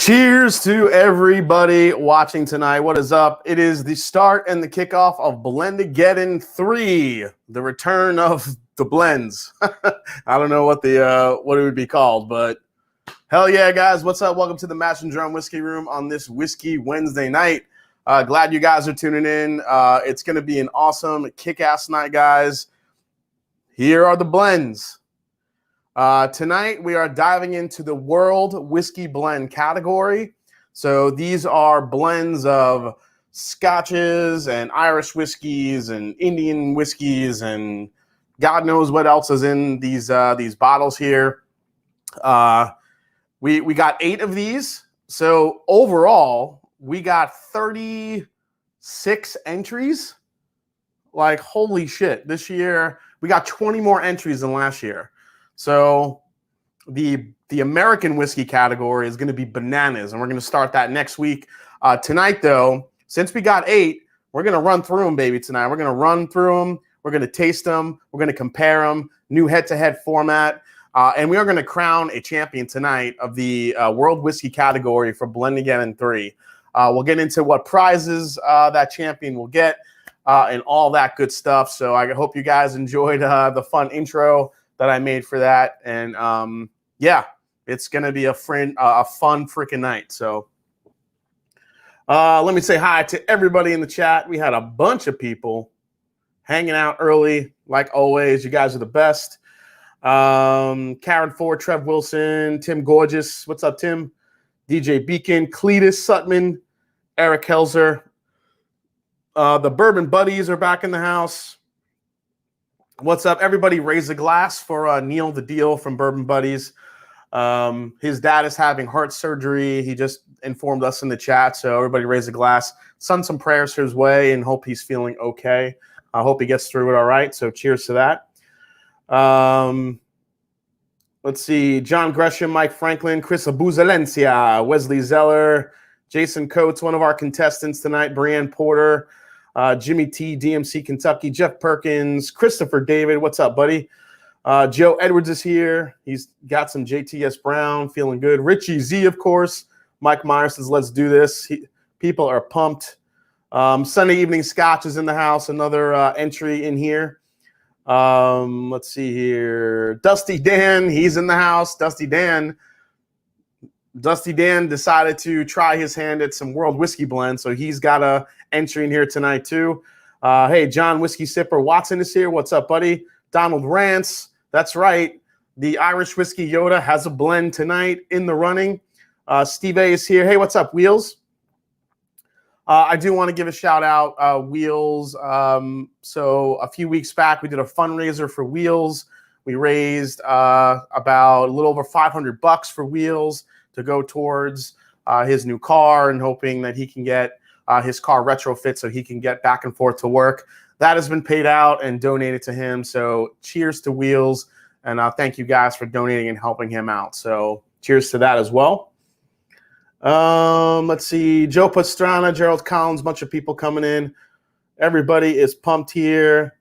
Cheers to everybody watching tonight. What is up? It is the start and the kickoff of Blendageddon III, the return of the blends. I don't know what it would be called, but hell yeah, guys. What's up? Welcome to the Mash and Drum Whiskey Room on this Whiskey Wednesday night. Glad you guys are tuning in. It's going to be an awesome kick-ass night, guys. Here are the blends. Tonight, we are diving into the World Whiskey Blend category. So these are blends of scotches and Irish whiskeys and Indian whiskeys and God knows what else is in these bottles here. We got 8 of these. So overall, we got 36 entries. Like, holy shit. This year, we got 20 more entries than last year. So the American whiskey category is going to be bananas, and we're going to start that next week. Tonight, though, since we got 8, we're going to run through them, baby, tonight. We're going to run through them. We're going to taste them. We're going to compare them. New head-to-head format. And we are going to crown a champion tonight of the World Whiskey category for Blendageddon III. We'll get into what prizes that champion will get and all that good stuff. So I hope you guys enjoyed the fun intro that I made for that. And yeah, it's going to be a fun freaking night. So let me say hi to everybody in the chat. We had a bunch of people hanging out early, like always. You guys are the best. Karen Ford, Trev Wilson, Tim Gorgeous. What's up, Tim? DJ Beacon, Cletus Sutman, Eric Helzer. The Bourbon Buddies are back in the house. What's up, everybody? Raise a glass for Neil the Deal from Bourbon Buddies. His dad is having heart surgery. He just informed us in the chat, so everybody raise a glass. Send some prayers his way and hope he's feeling okay. I hope he gets through it all right, so cheers to that. Let's see. John Gresham, Mike Franklin, Chris Abuzalencia, Wesley Zeller, Jason Coates, one of our contestants tonight, Brianne Porter, Jimmy T, DMC Kentucky, Jeff Perkins, Christopher David. What's up, buddy? Joe Edwards is here. He's got some JTS Brown, feeling good. Richie Z, of course. Mike Myers says, let's do this. People are pumped. Sunday Evening Scotch is in the house. Another entry in here. Let's see here. Dusty Dan, he's in the house. Dusty Dan decided to try his hand at some World Whiskey Blend, so he's got a entry in here tonight too. Hey, John Whiskey Sipper Watson is here. What's up, buddy? Donald Rance, that's right. The Irish Whiskey Yoda has a blend tonight in the running. Steve A is here. Hey, what's up, Wheels? I do want to give a shout out, Wheels. So a few weeks back, we did a fundraiser for Wheels. We raised about a little over $500 for Wheels to go towards his new car and hoping that he can get his car retrofit so he can get back and forth to work. That has been paid out and donated to him. So cheers to Wheels. And thank you guys for donating and helping him out. So cheers to that as well. Let's see. Joe Pastrana, Gerald Collins, bunch of people coming in. Everybody is pumped here.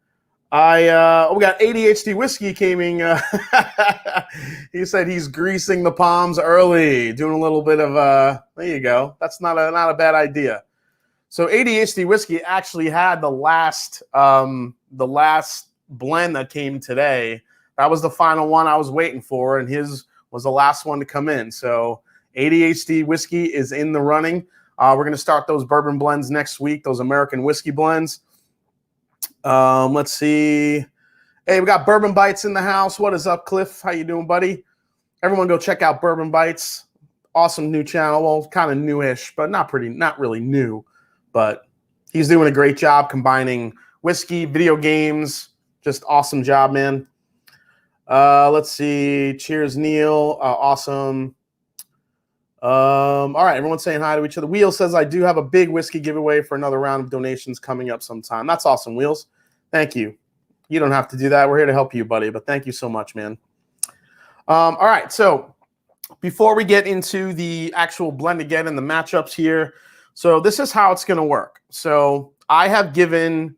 We got ADHD Whiskey coming. He said he's greasing the palms early, doing a little bit of there you go. That's not a bad idea. So ADHD Whiskey actually had the last blend that came today. That was the final one I was waiting for, and his was the last one to come in. So ADHD Whiskey is in the running. We're going to start those bourbon blends next week, those American whiskey blends. Let's see. Hey, we got Bourbon Bites in the house. What is up, Cliff? How you doing, buddy? Everyone go check out Bourbon Bites. Awesome new channel. Well, kind of newish, but not really new. But he's doing a great job combining whiskey, video games. Just awesome job, man. Let's see. Cheers, Neil. Awesome. All right, everyone's saying hi to each other. Wheels says, I do have a big whiskey giveaway for another round of donations coming up sometime. That's awesome, Wheels. Thank you. You don't have to do that. We're here to help you, buddy, but thank you so much, man. All right, so before we get into the actual blend again and the matchups here, so this is how it's going to work. So I have given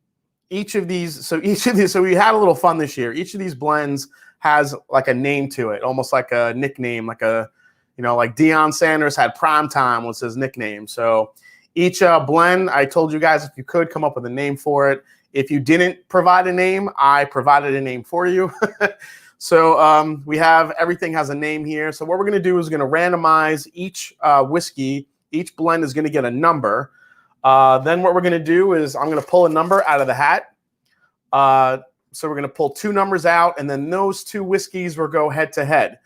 each of these, so we had a little fun this year. Each of these blends has like a name to it, almost like a nickname, like a, You know, like Deion Sanders had Prime Time was his nickname. So each blend, I told you guys if you could come up with a name for it. If you didn't provide a name, I provided a name for you. So we have, everything has a name here. So what we're going to do is going to randomize each whiskey. Each blend is going to get a number. Then what we're going to do is I'm going to pull a number out of the hat. So we're going to pull 2 numbers out, and then those 2 whiskeys will go head to head.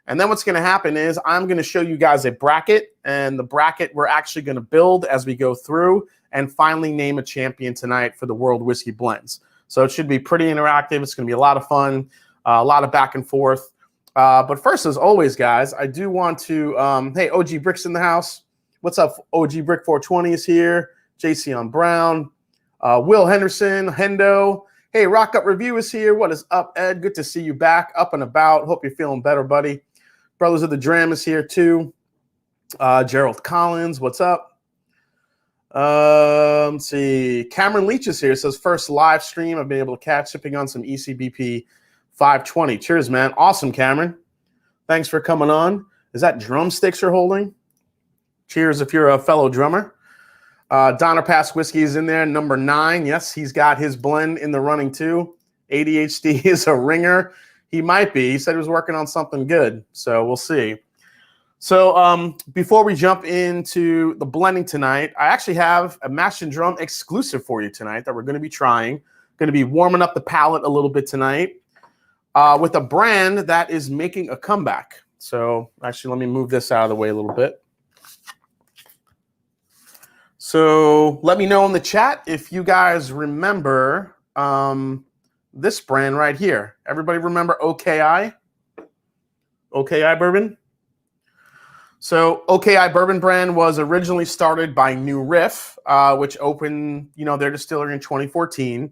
And then what's going to happen is I'm going to show you guys a bracket, and the bracket we're actually going to build as we go through and finally name a champion tonight for the World Whiskey Blends. So it should be pretty interactive. It's going to be a lot of fun, a lot of back and forth. But first, as always, guys, I do want to, hey, OG Brick's in the house. What's up? OG Brick 420 is here. JC on Brown. Will Henderson, Hendo. Hey, Rock Up Review is here. What is up, Ed? Good to see you back, up and about. Hope you're feeling better, buddy. Brothers of the Dram is here, too. Gerald Collins, what's up? Let's see. Cameron Leach is here. It says, first live stream I've been able to catch, sipping on some ECBP 520. Cheers, man. Awesome, Cameron. Thanks for coming on. Is that drumsticks you're holding? Cheers if you're a fellow drummer. Donner Pass Whiskey is in there, number 9. Yes, he's got his blend in the running too. ADHD is a ringer. He might be. He said he was working on something good, so we'll see. So before we jump into the blending tonight, I actually have a Mash and Drum exclusive for you tonight that we're going to be trying. Going to be warming up the palate a little bit tonight with a brand that is making a comeback. So actually, let me move this out of the way a little bit. So let me know in the chat if you guys remember this brand right here. Everybody remember OKI? OKI Bourbon? So OKI Bourbon brand was originally started by New Riff, which opened, their distillery in 2014.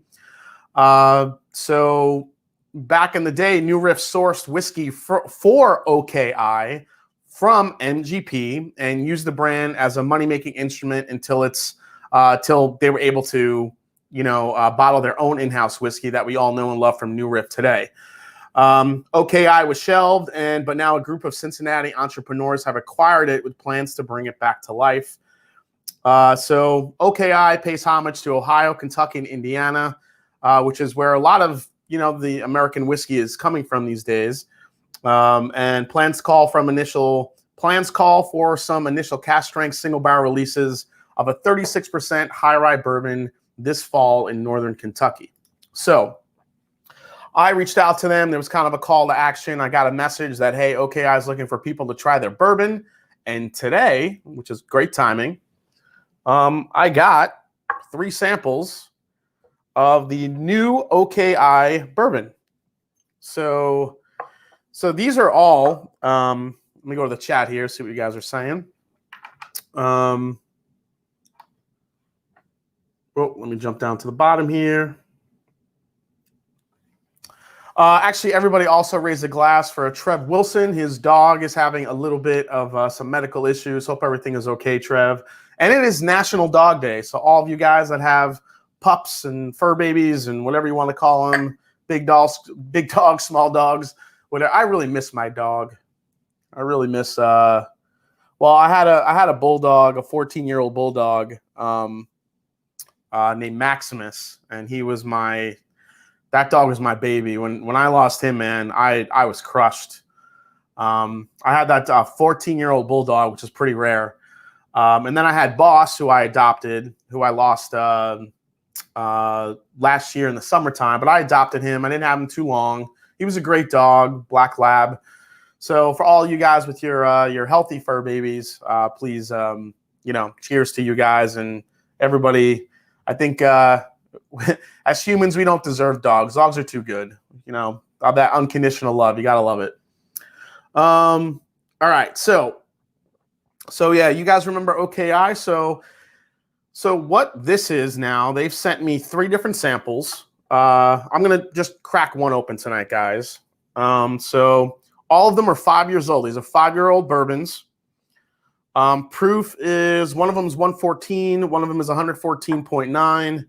So back in the day, New Riff sourced whiskey for OKI from MGP and used the brand as a money-making instrument until they were able to, bottle their own in-house whiskey that we all know and love from New Riff today. OKI was shelved, but now a group of Cincinnati entrepreneurs have acquired it with plans to bring it back to life. So OKI pays homage to Ohio, Kentucky, and Indiana, which is where a lot of, the American whiskey is coming from these days. And plans call for some initial cask strength single barrel releases of a 36% high rye bourbon this fall in northern Kentucky. So I reached out to them. There was kind of a call to action. I got a message that, hey, OKI is looking for people to try their bourbon. And today, which is great timing, I got 3 samples of the new OKI bourbon. So these are all, let me go to the chat here, see what you guys are saying. Let me jump down to the bottom here. Actually, everybody also raised a glass for Trev Wilson. His dog is having a little bit of some medical issues. Hope everything is okay, Trev. And it is National Dog Day. So all of you guys that have pups and fur babies and whatever you want to call them, big dogs, small dogs, whatever. I really miss my dog. I really miss. I had a bulldog, a 14-year-old bulldog named Maximus, and he was that dog was my baby. When I lost him, man, I was crushed. I had that 14-year-old bulldog, which is pretty rare. And then I had Boss, who I adopted, who I lost last year in the summertime. But I adopted him. I didn't have him too long. He was a great dog, black lab. So for all you guys with your healthy fur babies, please, cheers to you guys and everybody. I think as humans, we don't deserve dogs. Dogs are too good. That unconditional love. You got to love it. All right. So yeah, you guys remember OKI. So what this is now, they've sent me 3 different samples. I'm going to just crack one open tonight, guys. So all of them are 5 years old. These are 5-year-old bourbons. Proof is, one of them is 114, one of them is 114.9,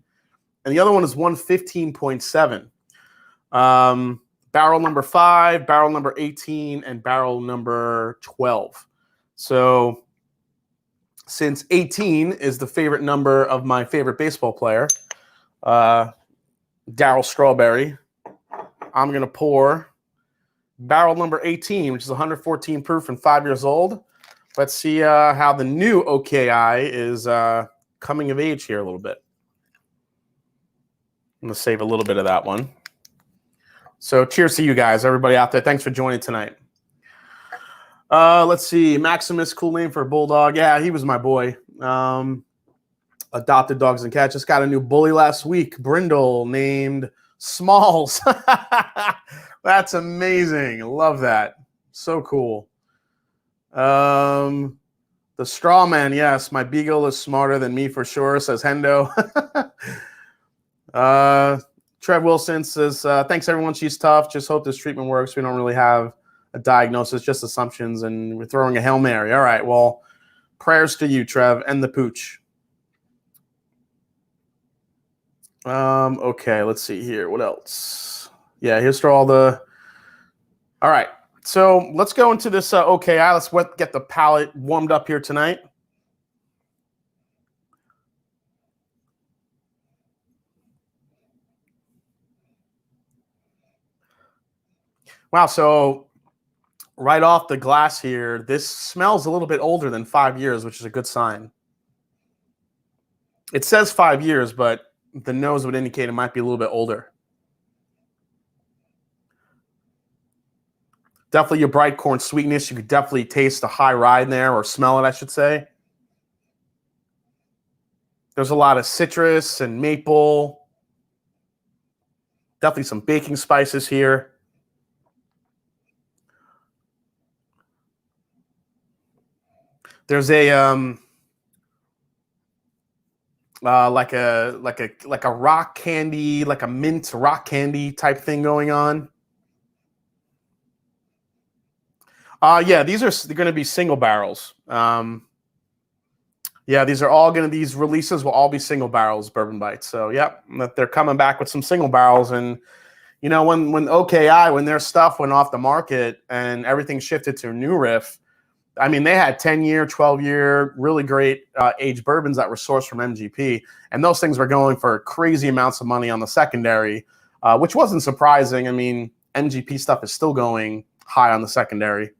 and the other one is 115.7. Barrel number 5, barrel number 18, and barrel number 12. So since 18 is the favorite number of my favorite baseball player, Darryl Strawberry, I'm going to pour barrel number 18, which is 114 proof and 5 years old. Let's see how the new OKI is coming of age here a little bit. I'm going to save a little bit of that one. So cheers to you guys, everybody out there. Thanks for joining tonight. Let's see. Maximus, cool name for a bulldog. Yeah, he was my boy. Adopted dogs and cats. Just got a new bully last week. Brindle, named Smalls. That's amazing. Love that. So cool. The straw man. Yes, my beagle is smarter than me for sure, says Hendo. Trev Wilson says, thanks everyone. She's tough. Just hope this treatment works. We don't really have a diagnosis, just assumptions, and we're throwing a Hail Mary. All right, well, prayers to you, Trev, and the pooch. Okay, let's see here. What else? Yeah, here's for all the... All right, so let's go into this OKI. Let's get the palate warmed up here tonight. Wow, so right off the glass here, this smells a little bit older than 5 years, which is a good sign. It says 5 years, but the nose would indicate it might be a little bit older. Definitely your bright corn sweetness. You could definitely taste the high rye in there, or smell it, I should say. There's a lot of citrus and maple. Definitely some baking spices here. There's a like a rock candy, like a mint rock candy type thing going on. Yeah, these are going to be single barrels. Yeah, these releases will all be single barrels, Bourbon Bites. So, yep, they're coming back with some single barrels. And, you know, when OKI, when their stuff went off the market and everything shifted to New Riff, I mean, they had 10-year, 12-year, really great aged bourbons that were sourced from MGP. And those things were going for crazy amounts of money on the secondary, which wasn't surprising. I mean, MGP stuff is still going high on the secondary.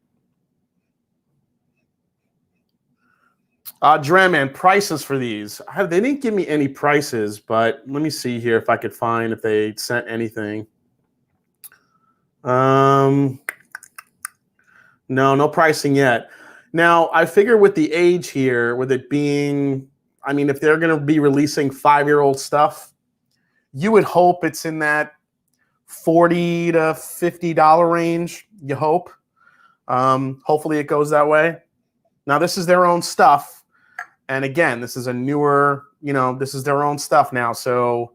Dram, prices for these. They didn't give me any prices, but let me see here if I could find if they sent anything. No pricing yet. Now, I figure with the age here, with it being, I mean, if they're going to be releasing 5-year-old stuff, you would hope it's in that $40 to $50 range, you hope. Hopefully it goes that way. Now, this is their own stuff. And again, this is a newer, you know, this is their own stuff now. So,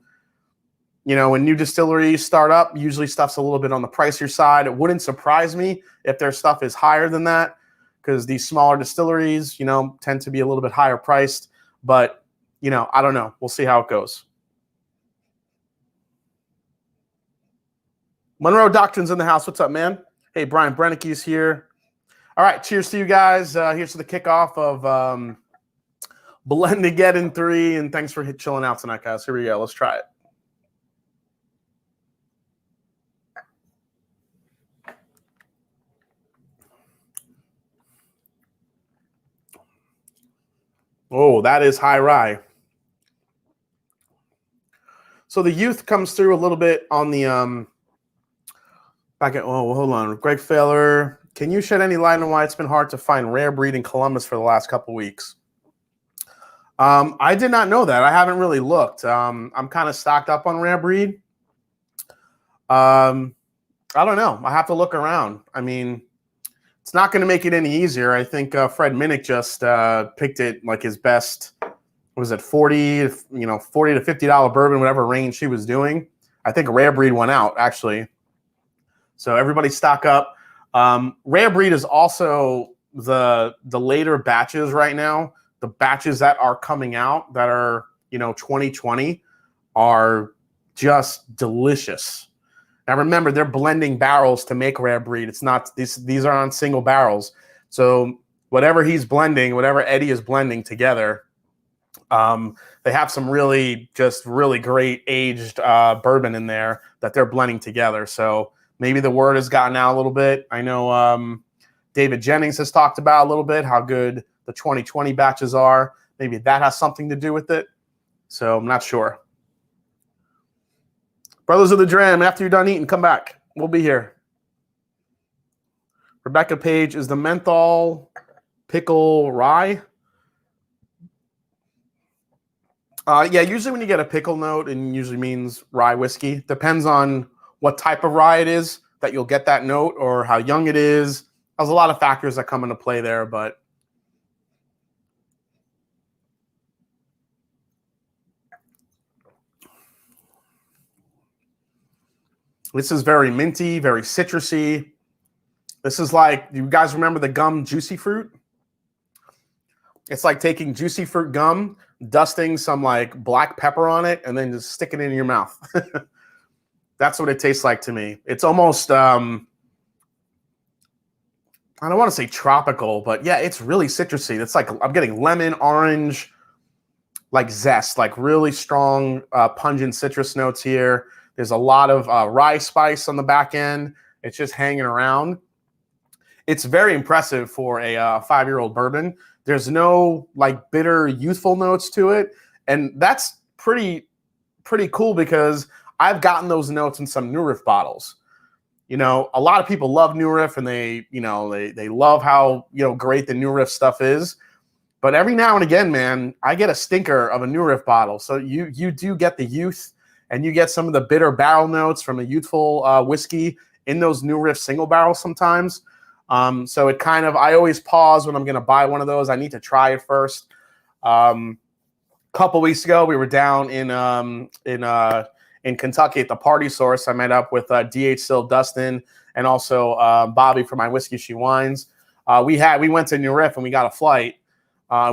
you know, when new distilleries start up, usually stuff's a little bit on the pricier side. It wouldn't surprise me if their stuff is higher than that, because these smaller distilleries, you know, tend to be a little bit higher priced. But, you know, I don't know. We'll see how it goes. Monroe Doctrine's in the house. What's up, man? Hey, Brian Brennicke's here. All right, cheers to you guys. Here's to the kickoff of Blendageddon 3, and thanks for chilling out tonight, guys. Here we go. Let's try it. Oh, that is high rye. So the youth comes through a little bit on the back at, oh, hold on. Greg Failer, can you shed any light on why it's been hard to find rare breed in Columbus for the last couple weeks? I did not know that. I haven't really looked. I'm kind of stocked up on rare breed. I don't know. I have to look around. I mean, it's not going to make it any easier. I think Fred Minnick just picked it like his best. What was it, 40, you know, $40 to $50 bourbon, whatever range she was doing. I think rare breed went out actually. So everybody stock up. Rare breed is also the later batches right now. The batches that are coming out that are, you know, 2020 are just delicious. Now remember, they're blending barrels to make rare breed. It's not these are on single barrels. So whatever he's blending, whatever Eddie is blending together, they have some really great aged bourbon in there that they're blending together. So maybe the word has gotten out a little bit. I know David Jennings has talked about a little bit how good the 2020 batches are. Maybe that has something to do with it. So I'm not sure. Brothers of the Dram, after you're done eating, come back. We'll be here. Rebecca Page, is the menthol pickle rye? Yeah, usually when you get a pickle note, it usually means rye whiskey. Depends on what type of rye it is that you'll get that note, or how young it is. There's a lot of factors that come into play there, but this is very minty, very citrusy. This is like, you guys remember the gum Juicy Fruit? It's like taking Juicy Fruit gum, dusting some like black pepper on it, and then just sticking it in your mouth. That's what it tastes like to me. It's almost, I don't want to say tropical, but yeah, it's really citrusy. It's like I'm getting lemon, orange, like zest, like really strong, pungent citrus notes here. There's a lot of rye spice on the back end. It's just hanging around. It's very impressive for a 5-year-old bourbon. There's no like bitter, youthful notes to it. And that's pretty cool, because I've gotten those notes in some New Riff bottles. You know, a lot of people love New Riff, and they love how, great the New Riff stuff is. But every now and again, man, I get a stinker of a New Riff bottle. So you do get the youth, and you get some of the bitter barrel notes from a youthful whiskey in those New Riff single barrels sometimes. So it kind of, I always pause when I'm going to buy one of those. I need to try it first. Couple weeks ago, we were down in Kentucky at the Party Source. I met up with DH Still Dustin, and also Bobby from My Whiskey She Wines. We went to New Riff, and we got a flight.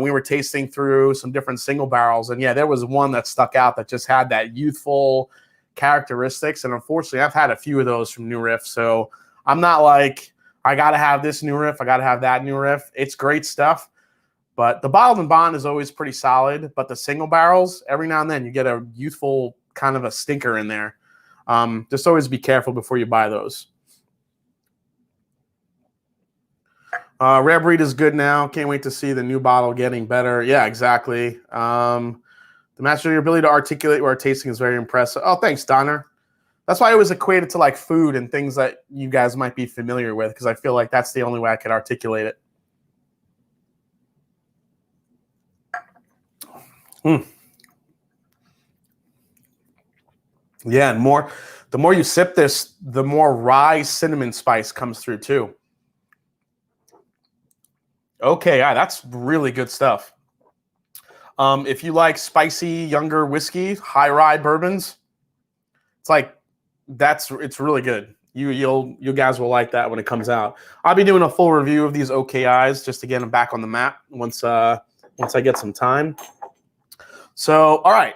We were tasting through some different single barrels, and yeah, there was one that stuck out that just had that youthful characteristics. And unfortunately, I've had a few of those from New Riff, so I'm not like, I got to have this New Riff, I got to have that New Riff. It's great stuff. But the bottled and bond is always pretty solid. But the single barrels, every now and then, you get a youthful kind of a stinker in there. Just always be careful before you buy those. Rare Breed is good now. Can't wait to see the new bottle getting better. Yeah, exactly. The master of your ability to articulate while tasting is very impressive. Oh, thanks, Donner. That's why I always equate it to like food and things that you guys might be familiar with, because I feel like that's the only way I could articulate it. Yeah, and the more you sip this, the more rye cinnamon spice comes through too. Okay, yeah, that's really good stuff. If you like spicy, younger whiskey, high rye bourbons, it's like, it's really good. You guys will like that when it comes out. I'll be doing a full review of these OKIs just to get them back on the map once I get some time. So, all right.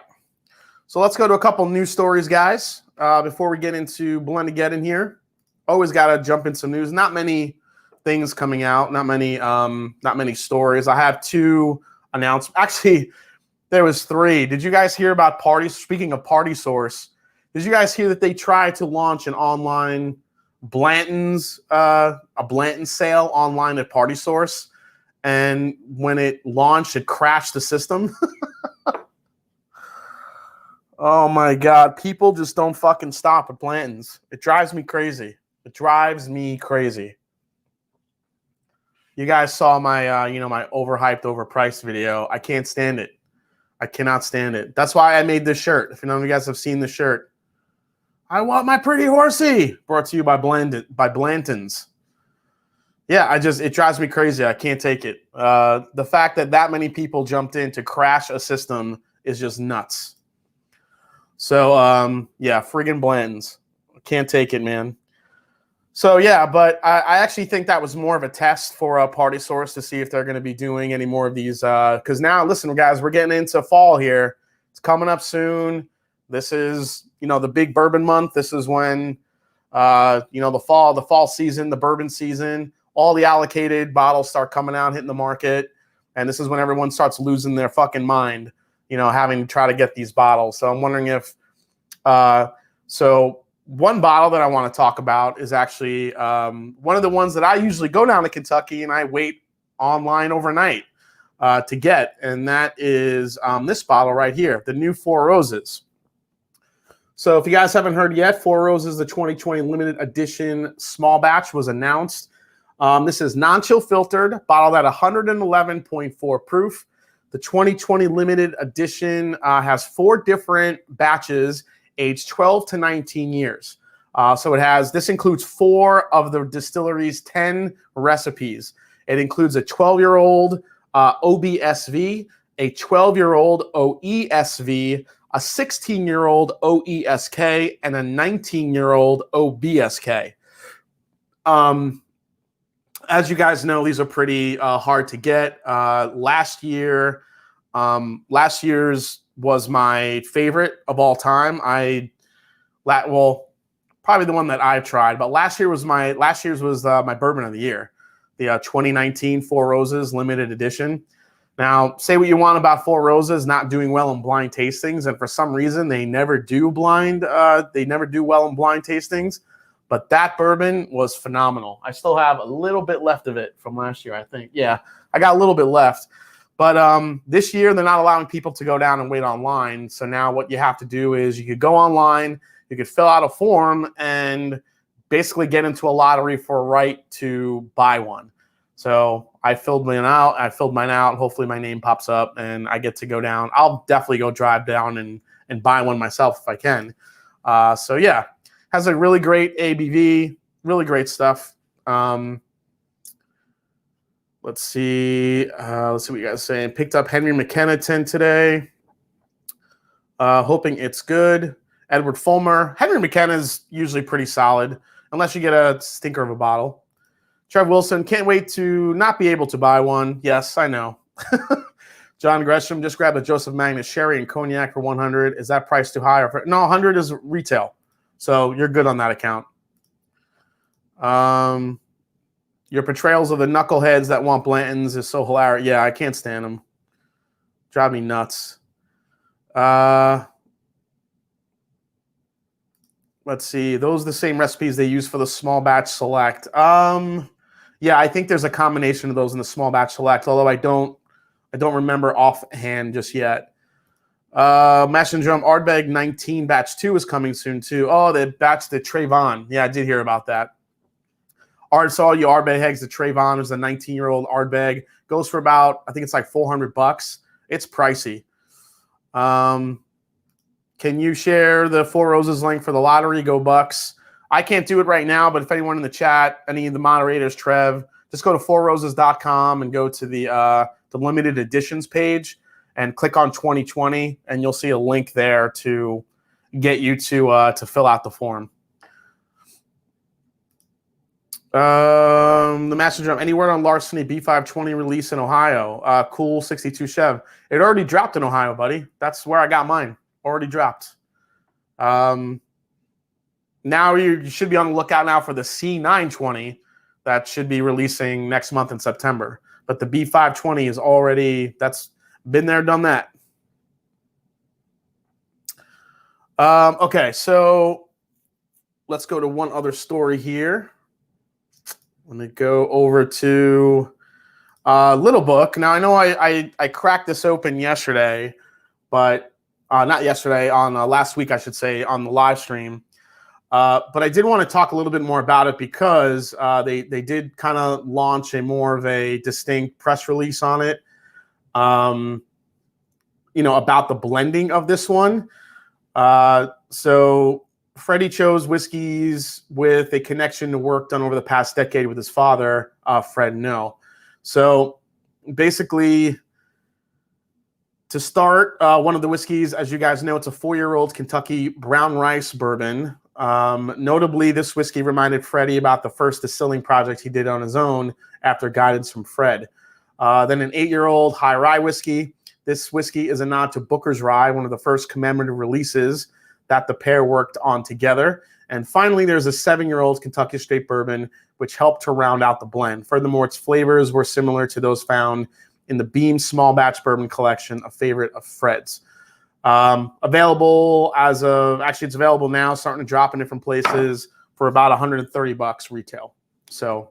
So let's go to a couple news stories, guys. Before we get into Blendageddon here, always got to jump in some news. Not many things coming out. Not many stories. I have 2 announcements. Actually, there was 3. Did you guys hear about parties? Speaking of Party Source, did you guys hear that they tried to launch an online Blanton's a Blanton sale online at Party Source, and when it launched, it crashed the system? Oh my God, people just don't fucking stop at Blanton's. It drives me crazy. It drives me crazy. You guys saw my my overhyped, overpriced video. I can't stand it. I cannot stand it. That's why I made this shirt. If none of you guys have seen the shirt, I want my pretty horsey. Brought to you by Blanton's. Yeah, it drives me crazy. I can't take it. The fact that many people jumped in to crash a system is just nuts. So, yeah, friggin' Blanton's. Can't take it, man. So, yeah, but I actually think that was more of a test for a Party Source to see if they're going to be doing any more of these. Because now, listen, guys, we're getting into fall here. It's coming up soon. This is, the big bourbon month. This is when, the fall season, the bourbon season, all the allocated bottles start coming out, hitting the market. And this is when everyone starts losing their fucking mind, you know, having to try to get these bottles. So I'm wondering if, so one bottle that I want to talk about is actually one of the ones that I usually go down to Kentucky and I wait online overnight to get. And that is this bottle right here, the new Four Roses. So if you guys haven't heard yet, Four Roses, the 2020 limited edition small batch was announced. This is non-chill filtered, bottled at 111.4 proof. The 2020 limited edition has 4 different batches aged 12 to 19 years. So this includes 4 of the distillery's 10 recipes. It includes a 12-year-old OBSV, a 12-year-old OESV, a 16-year-old OESK, and a 19-year-old OBSK. As you guys know, these are pretty hard to get. Last year's was my favorite of all time. Probably the one that I've tried, but last year's was my bourbon of the year, the 2019 Four Roses limited edition. Now, say what you want about Four Roses not doing well in blind tastings, and for some reason they never do well in blind tastings. But that bourbon was phenomenal. I still have a little bit left of it from last year, I think. Yeah, I got a little bit left. But this year, they're not allowing people to go down and wait online. So now what you have to do is you could go online, you could fill out a form, and basically get into a lottery for a right to buy one. So I filled mine out. Hopefully my name pops up, and I get to go down. I'll definitely go drive down and buy one myself if I can. So yeah. Has a really great ABV, really great stuff. Let's see what you guys are saying. Picked up Henry McKenna 10 today. Hoping it's good. Edward Fulmer. Henry McKenna is usually pretty solid, unless you get a stinker of a bottle. Trev Wilson, can't wait to not be able to buy one. Yes, I know. John Gresham, just grabbed a Joseph Magnus Sherry and Cognac for 100. Is that price too high? No, 100 is retail. So you're good on that account. Your portrayals of the knuckleheads that want Blanton's is so hilarious. Yeah, I can't stand them. Drive me nuts. Let's see. Those are the same recipes they use for the small batch select. Yeah, I think there's a combination of those in the small batch select, although I don't remember offhand just yet. Mashanddrum Ardbeg 19 batch 2 is coming soon too. Oh, the batch the Trayvon. Yeah, I did hear about that. Saw you Ardbeg Eggs. The Trayvon is a 19-year-old Ardbeg. Goes for about, I think it's like $400. It's pricey. Can you share the Four Roses link for the lottery? Go Bucks. I can't do it right now, but if anyone in the chat, any of the moderators, Trev, just go to fourroses.com and go to the limited editions page and click on 2020, and you'll see a link there to get you to fill out the form. The Mashanddrum, any word on Larceny B520 release in Ohio? Cool 62 Chev. It already dropped in Ohio, buddy. That's where I got mine. Already dropped. Now you should be on the lookout now for the C920 that should be releasing next month in September. But the B520 is already, that's been there, done that. Okay, so let's go to one other story here. Let me go over to Little Book. Now, I know I cracked this open yesterday, but not yesterday, on last week, I should say, on the live stream. But I did want to talk a little bit more about it because they did kind of launch a more of a distinct press release on it. About the blending of this one. So Freddie chose whiskeys with a connection to work done over the past decade with his father, Fred No. So basically, to start, one of the whiskeys, as you guys know, it's a 4-year-old Kentucky brown rice bourbon. Notably, this whiskey reminded Freddie about the first distilling project he did on his own after guidance from Fred. Then an 8-year-old high rye whiskey. This whiskey is a nod to Booker's Rye, one of the first commemorative releases that the pair worked on together. And finally, there's a 7-year-old Kentucky Straight Bourbon, which helped to round out the blend. Furthermore, its flavors were similar to those found in the Beam Small Batch Bourbon Collection, a favorite of Fred's. Available as of, actually it's available now, starting to drop in different places for about 130 bucks retail. So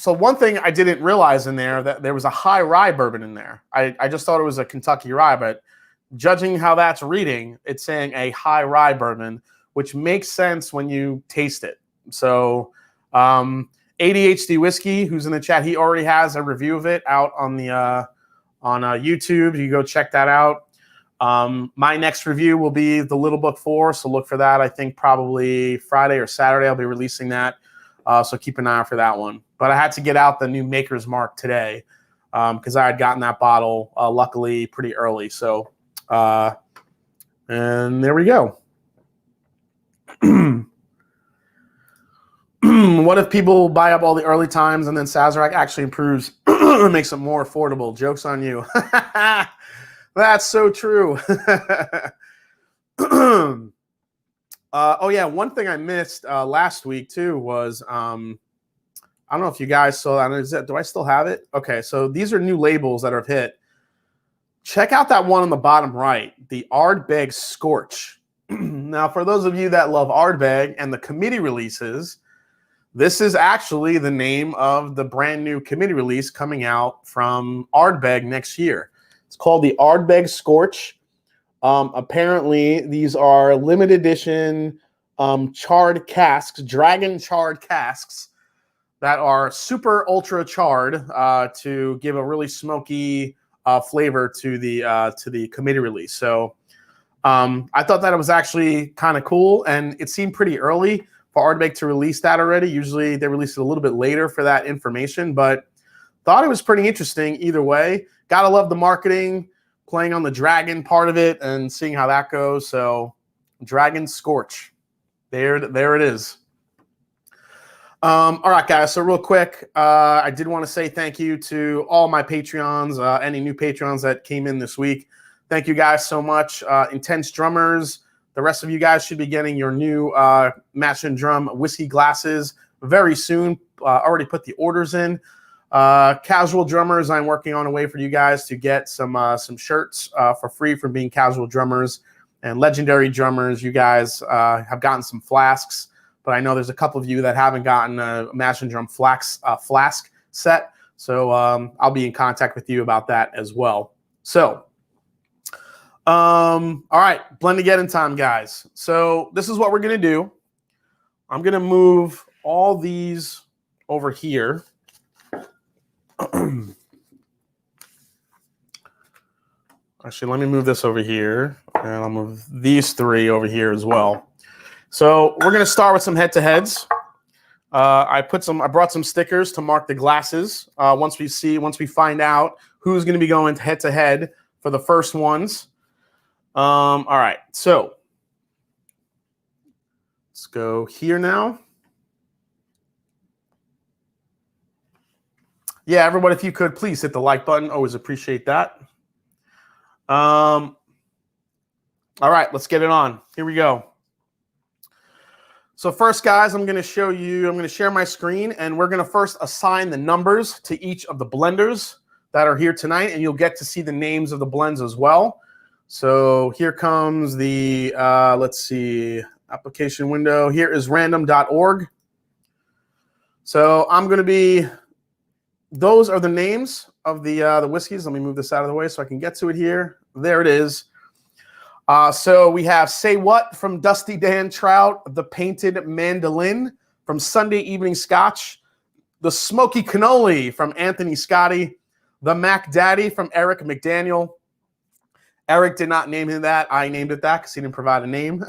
one thing I didn't realize in there, that there was a high rye bourbon in there. I just thought it was a Kentucky rye, but judging how that's reading, it's saying a high rye bourbon, which makes sense when you taste it. So ADHD Whiskey, who's in the chat, he already has a review of it out on the on YouTube. You go check that out. My next review will be the Little Book 4, so look for that. I think probably Friday or Saturday I'll be releasing that, so keep an eye out for that one. But I had to get out the new Maker's Mark today because I had gotten that bottle luckily pretty early. So and there we go. What if people buy up all the early times and then Sazerac actually improves and makes it more affordable? Joke's on you. That's so true. Oh, yeah, one thing I missed last week, too, was I don't know if you guys saw that. Do I still have it? Okay, so these are new labels that have hit. Check out that one on the bottom right, the Ardbeg Scorch. Now, for those of you that love Ardbeg and the committee releases, this is actually the name of the brand new committee release coming out from Ardbeg next year. It's called the Ardbeg Scorch. Apparently, these are limited edition charred casks, dragon charred casks that are super ultra charred to give a really smoky flavor to the committee release. So I thought that it was actually kind of cool, and it seemed pretty early for Ardbeg to release that already. Usually they release it a little bit later for that information, but thought it was pretty interesting either way. Gotta love the marketing, playing on the dragon part of it and seeing how that goes. So Dragon Scorch, there it is. All right, guys, so real quick, I did want to say thank you to all my Patreons, any new Patreons that came in this week. Thank you guys so much. Intense Drummers, the rest of you guys should be getting your new Mash and Drum whiskey glasses very soon. Already put the orders in. Casual Drummers, I'm working on a way for you guys to get some shirts for free from being casual drummers. And Legendary Drummers, you guys have gotten some flasks, but I know there's a couple of you that haven't gotten a Mash and Drum flask set. So I'll be in contact with you about that as well. So, all right, Blendageddon time, guys. So this is what we're going to do. I'm going to move all these over here. Actually, let me move this over here, and I'll move these three over here as well. So we're going to start with some head-to-heads. I brought some stickers to mark the glasses. Once we find out who's going to be going head-to-head for the first ones. All right, so let's go here now. Yeah, everybody, if you could, please hit the like button. Always appreciate that. All right, let's get it on. Here we go. So first, guys, I'm going to share my screen, and we're going to first assign the numbers to each of the blenders that are here tonight, and you'll get to see the names of the blends as well. So here comes the, let's see, application window. Here is random.org. So I'm going to be, those are the names of the whiskeys. Let me move this out of the way so I can get to it here. There it is. So we have Say What from Dusty Dan Trout, The Painted Mandolin from Sunday Evening Scotch, The Smoky Cannoli from Anthony Scotti, The Mac Daddy from Eric McDaniel. Eric did not name him that. I named it that because he didn't provide a name.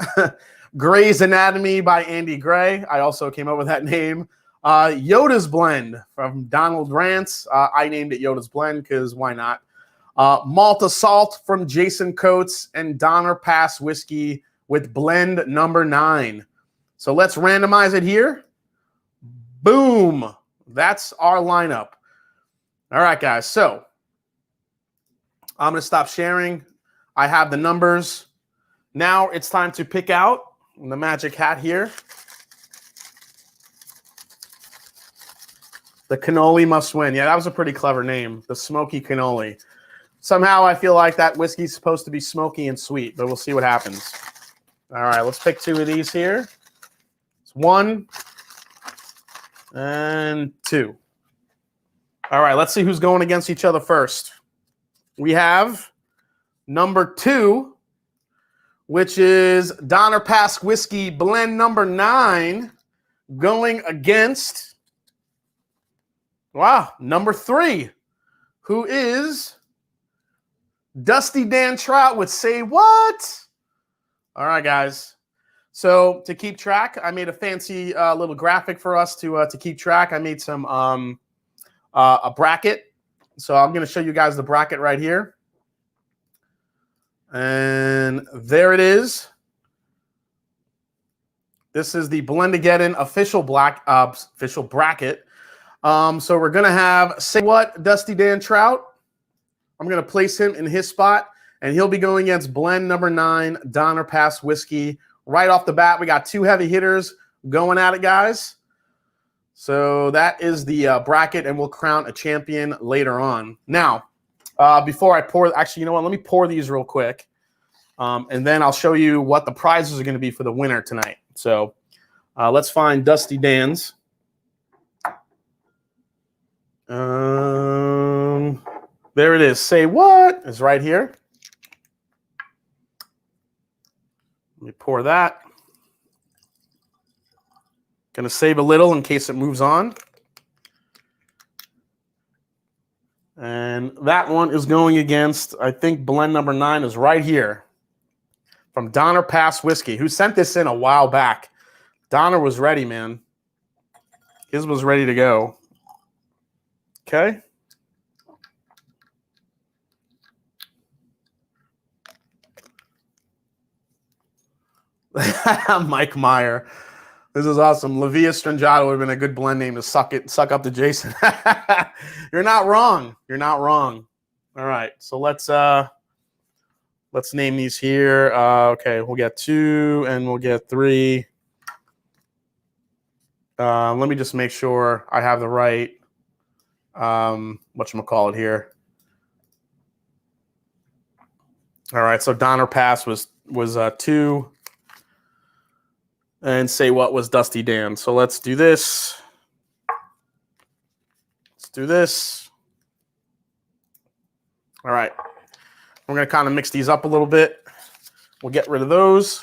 Grey's Anatomy by Andy Gray. I also came up with that name. Yoda's Blend from Donald Rance. I named it Yoda's Blend because why not? Malt Assault from Jason Coates, and Donner Pass Whiskey with blend number 9. So let's randomize it here. Boom. That's our lineup. All right, guys. So I'm going to stop sharing. I have the numbers. Now it's time to pick out the magic hat here. The cannoli must win. Yeah, that was a pretty clever name. The smoky cannoli. Somehow I feel like that whiskey's supposed to be smoky and sweet, but we'll see what happens. All right, let's pick 2 of these here. It's 1 and 2. All right, let's see who's going against each other first. We have number 2, which is Donner Pass Whiskey Blend number 9, going against, wow, number 3, who is Dusty Dan Trout with Say What? All right, guys. So to keep track, I made a fancy little graphic for us to keep track. I made some a bracket. So I'm going to show you guys the bracket right here. And there it is. This is the Blendageddon official bracket. So we're going to have Say What, Dusty Dan Trout. I'm going to place him in his spot, and he'll be going against Blend number 9, Donner Pass Whiskey. Right off the bat, we got 2 heavy hitters going at it, guys. So that is the bracket, and we'll crown a champion later on. Now, before I pour, actually, you know what? Let me pour these real quick, and then I'll show you what the prizes are going to be for the winner tonight. So let's find Dusty Dan's. There it is. Say What is right here. Let me pour that. Gonna save a little in case it moves on. And that one is going against, I think Blend number 9 is right here from Donner Pass Whiskey, who sent this in a while back. Donner was ready, man. His was ready to go. Okay. Mike Meyer. This is awesome. Lavia Strangiato would have been a good blend name to suck up to Jason. You're not wrong. You're not wrong. All right. So let's name these here. Okay, we'll get 2 and we'll get 3. Let me just make sure I have the right whatchamacallit here. All right, so Donner Pass was 2. And Say What was Dusty Dan. So let's do this. Let's do this. All right. We're going to kind of mix these up a little bit. We'll get rid of those.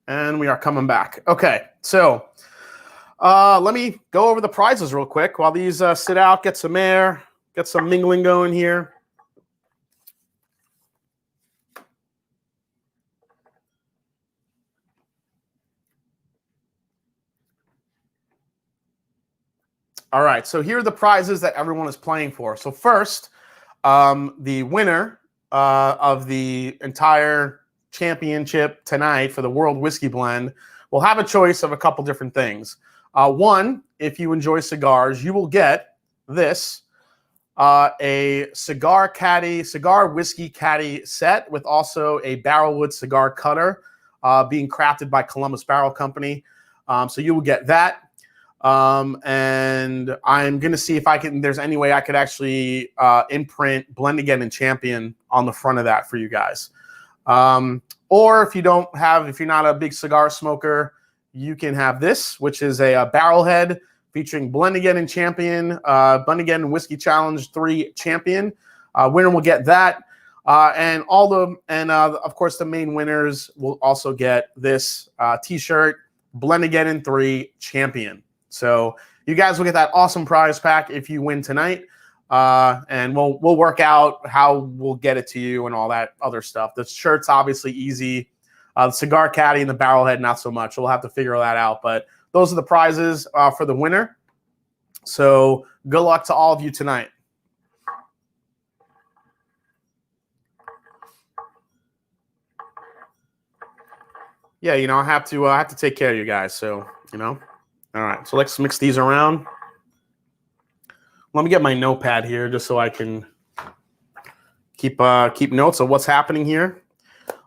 And we are coming back. Okay, so let me go over the prizes real quick while these sit out, get some air, get some mingling going here. All right, so here are the prizes that everyone is playing for. So first, the winner of the entire championship tonight for the World Whiskey Blend will have a choice of a couple different things. One, if you enjoy cigars, you will get this, a cigar whiskey caddy set with also a barrelwood cigar cutter being crafted by Columbus Barrel Company. So you will get that. And I'm going to see if there's any way I could actually imprint Blendageddon Champion on the front of that for you guys. Or if you're not a big cigar smoker, you can have this, which is a barrel head featuring Blendageddon Champion, Blendageddon Whiskey Challenge 3 Champion. Winner will get that. And of course, the main winners will also get this t-shirt, Blendageddon 3 Champion. So you guys will get that awesome prize pack if you win tonight, and we'll work out how we'll get it to you and all that other stuff. The shirt's obviously easy. The cigar caddy and the barrel head, not so much. We'll have to figure that out. But those are the prizes for the winner. So good luck to all of you tonight. Yeah, I have to take care of you guys. So All right, so let's mix these around. Let me get my notepad here just so I can keep notes of what's happening here.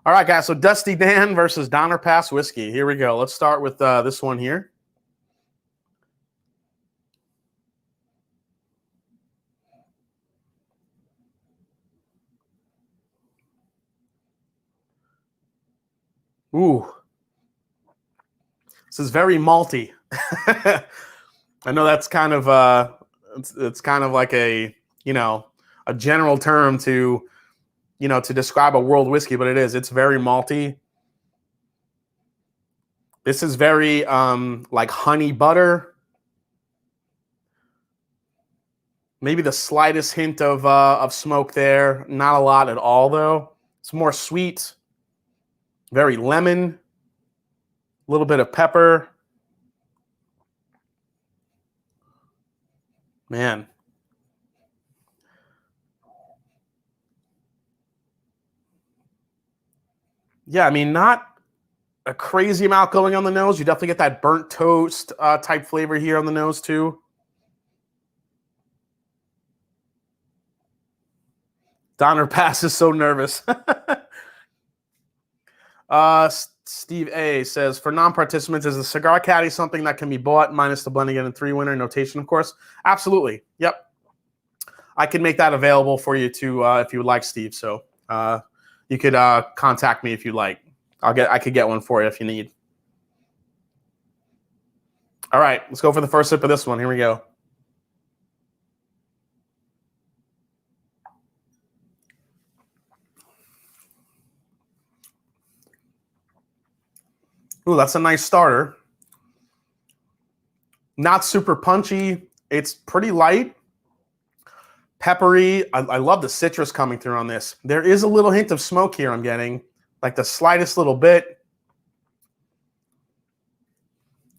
All right, guys. So Dusty Dan versus Donner Pass Whiskey. Here we go. Let's start with this one here. Ooh. This is very malty. I know that's kind of it's kind of like a, you know, a general term to, you know, to describe a world whiskey, but it is. It's very malty. This is very like honey butter. Maybe the slightest hint of smoke there. Not a lot at all, though. It's more sweet, very lemon, a little bit of pepper. Man. Yeah, I mean, not a crazy amount going on the nose. You definitely get that burnt toast type flavor here on the nose, too. Donner Pass is so nervous. Steve A says, for non-participants, is the cigar caddy something that can be bought minus the Blendageddon III winner notation, of course? Absolutely. Yep. I can make that available for you too if you would like, Steve. So you could contact me if you like. I could get one for you if you need. All right, let's go for the first sip of this one. Here we go. Ooh, that's a nice starter. Not super punchy. It's pretty light. Peppery. I love the citrus coming through on this. There is a little hint of smoke here I'm getting, like the slightest little bit.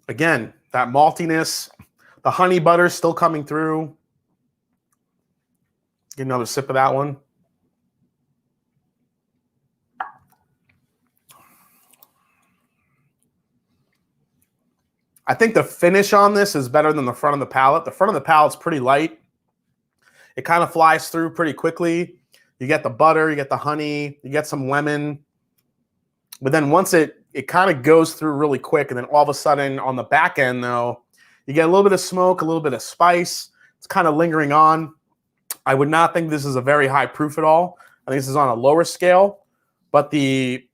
Again, that maltiness. The honey butter still coming through. Get another sip of that one. I think the finish on this is better than the front of the palate. The front of the palate's pretty light. It kind of flies through pretty quickly. You get the butter, you get the honey, you get some lemon. But then once it kind of goes through really quick, and then all of a sudden on the back end, though, you get a little bit of smoke, a little bit of spice. It's kind of lingering on. I would not think this is a very high proof at all. I think this is on a lower scale. But the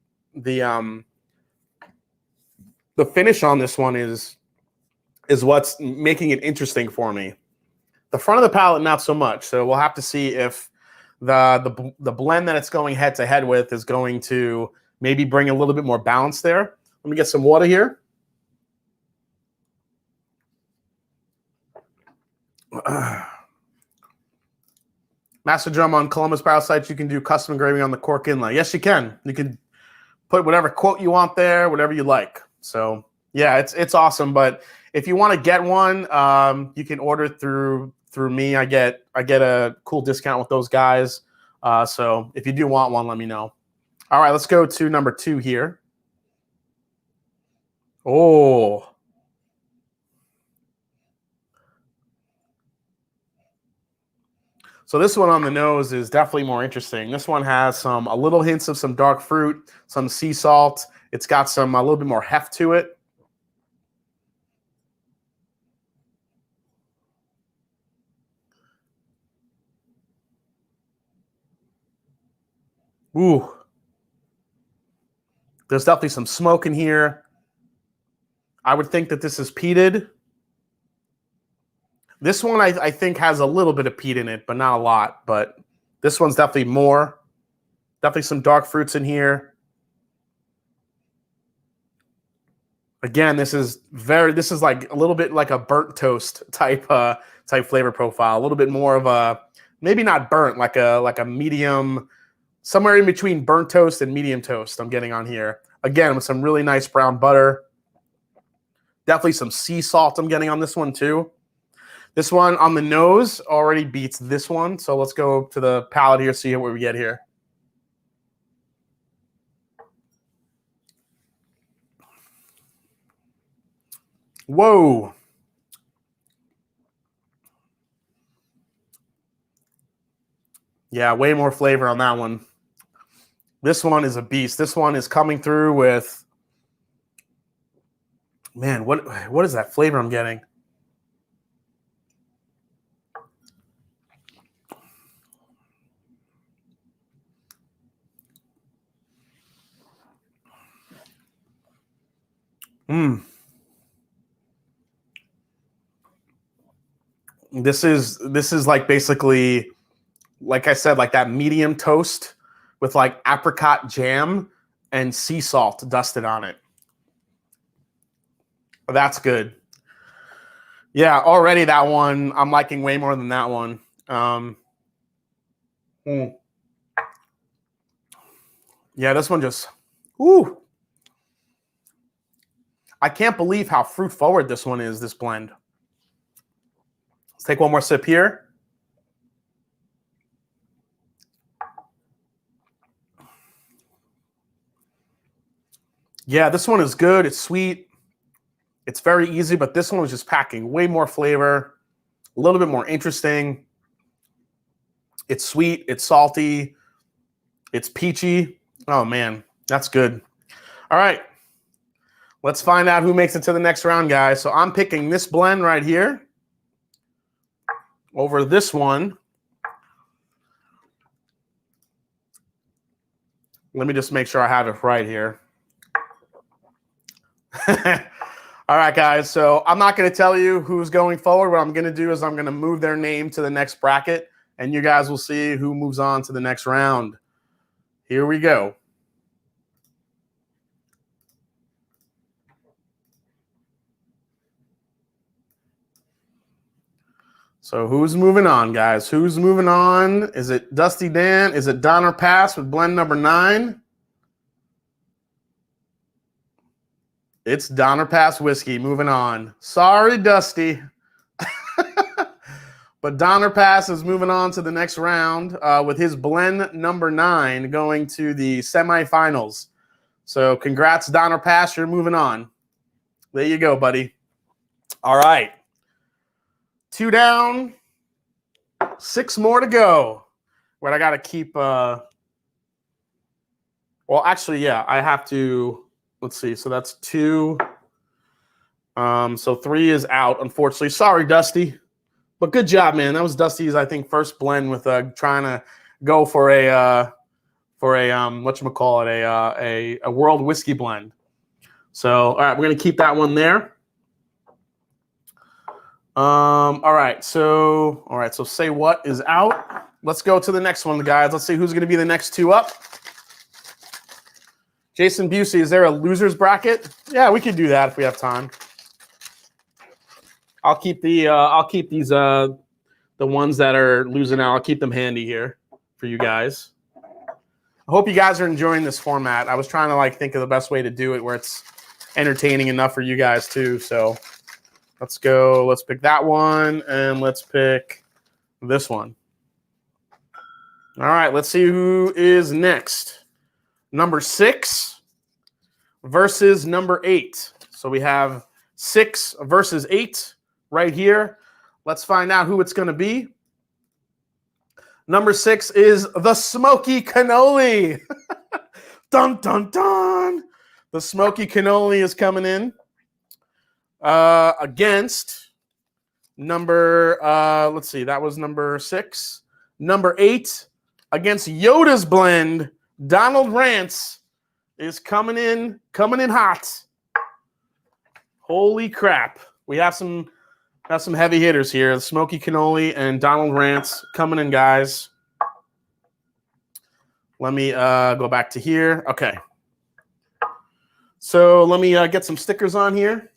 finish on this one is what's making it interesting for me. The front of the palate, not so much. So we'll have to see if the blend that it's going head to head with is going to maybe bring a little bit more balance there. Let me get some water here. Master Drum on Columbus Barrel Sites, you can do custom engraving on the cork inlay. Yes, you can. You can put whatever quote you want there, whatever you like. So yeah, it's awesome. But if you want to get one, you can order through me. I get a cool discount with those guys. So if you do want one, let me know. All right, let's go to number 2 here. Oh. So this one on the nose is definitely more interesting. This one has a little hints of some dark fruit, some sea salt. It's got a little bit more heft to it. Ooh. There's definitely some smoke in here. I would think that this is peated. This one I think has a little bit of peat in it, but not a lot. But this one's definitely more. Definitely some dark fruits in here. Again, this is like a little bit like a burnt toast type flavor profile. A little bit more of a, maybe not burnt, like a medium, somewhere in between burnt toast and medium toast I'm getting on here. Again, with some really nice brown butter. Definitely some sea salt I'm getting on this one too. This one on the nose already beats this one. So let's go to the palate here, see what we get here. Whoa. Yeah, way more flavor on that one. This one is a beast. This one is coming through with, man, what is that flavor I'm getting? This is like basically, like I said, like that medium toast with like apricot jam and sea salt dusted on it. That's good. Yeah, already that one I'm liking way more than that one. Yeah, this one just, ooh. I can't believe how fruit forward this one is, this blend. Let's take one more sip here. Yeah, this one is good. It's sweet. It's very easy, but this one was just packing way more flavor, a little bit more interesting. It's sweet. It's salty. It's peachy. Oh, man, that's good. All right. Let's find out who makes it to the next round, guys. So I'm picking this blend right here over this one. Let me just make sure I have it right here. All right, guys. So I'm not going to tell you who's going forward. What I'm going to do is I'm going to move their name to the next bracket, and you guys will see who moves on to the next round. Here we go. So who's moving on, guys? Who's moving on? Is it Dusty Dan? Is it Donner Pass with blend number 9? It's Donner Pass Whiskey moving on. Sorry, Dusty. But Donner Pass is moving on to the next round with his blend number 9 going to the semifinals. So congrats, Donner Pass. You're moving on. There you go, buddy. All right. 2 down, 6 more to go. But I got to keep well, actually, yeah, I have to. Let's see. So that's 2. So 3 is out, unfortunately. Sorry, Dusty. But good job, man. That was Dusty's, I think, first blend with trying to go for a whatchamacallit, a world whiskey blend. So, all right, we're gonna keep that one there. All right, so say what is out. Let's go to the next one, guys. Let's see who's gonna be the next 2 up. Jason Busey, is there a losers bracket? Yeah, we could do that if we have time. I'll keep these the ones that are losing out. I'll keep them handy here for you guys. I hope you guys are enjoying this format. I was trying to think of the best way to do it where it's entertaining enough for you guys too. So let's go. Let's pick that one and let's pick this one. All right, let's see who is next. Number 6 versus number 8. So we have 6 versus 8 right here. Let's find out who it's going to be. Number 6 is the Smoky Cannoli. Dun, dun, dun. The Smoky Cannoli is coming in against number, let's see, that was number 6. Number 8 against Yoda's blend. Donald Rance is coming in hot. Holy crap. We have some heavy hitters here. The Smoky Cannoli and Donald Rance coming in, guys. Let me go back to here. Okay. So let me get some stickers on here.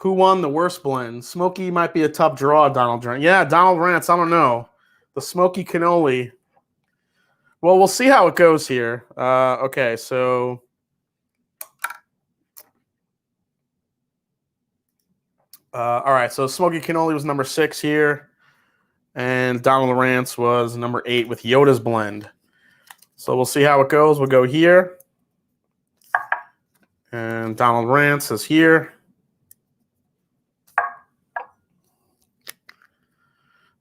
Who won the worst blend? Smoky might be a tough draw, Donald Rance. Yeah, Donald Rance, I don't know. The Smoky Cannoli. Well, we'll see how it goes here. Okay, so... all right, so Smoky Cannoli was number 6 here, and Donald Rance was number 8 with Yoda's blend. So we'll see how it goes. We'll go here, and Donald Rance is here.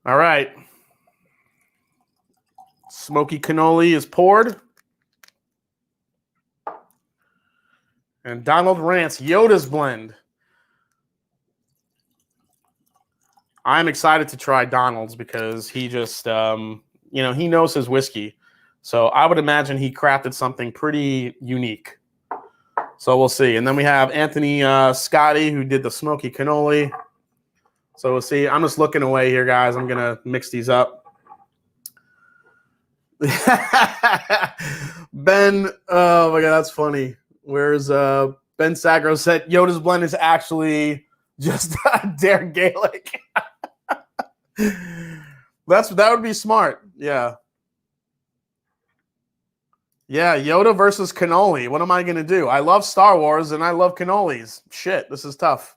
All right. Smoky cannoli is poured. And Donald Rance, Yoda's blend. I'm excited to try Donald's because he just, you know, he knows his whiskey. So I would imagine he crafted something pretty unique. So we'll see. And then we have Anthony Scotti, who did the smoky cannoli. So we'll see. I'm just looking away here, guys. I'm going to mix these up. Ben, oh my God, that's funny. Where's Ben Sagro said Yoda's blend is actually just Dare Gaelic. That would be smart. Yeah. Yeah, Yoda versus cannoli. What am I going to do? I love Star Wars and I love cannolis. Shit, this is tough.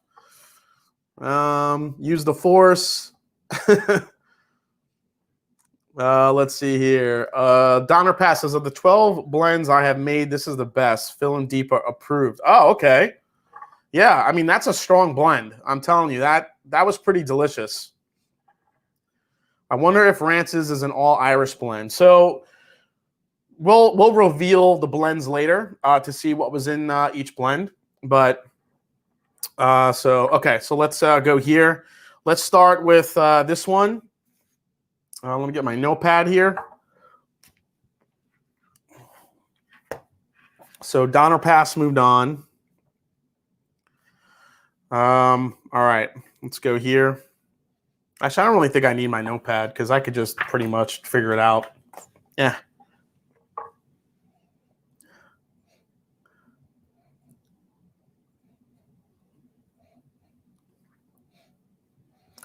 Use the Force. Let's see here. Donner passes of the 12 blends I have made, this is the best. Phil and Deepa approved. Oh, okay. Yeah, I mean, that's a strong blend. I'm telling you, that was pretty delicious. I wonder if Rance's is an all-Irish blend. So we'll reveal the blends later to see what was in each blend. But okay, so let's go here. Let's start with this one. Let me get my notepad here. So Donner Pass moved on. All right, let's go here. Actually, I don't really think I need my notepad because I could just pretty much figure it out. Yeah.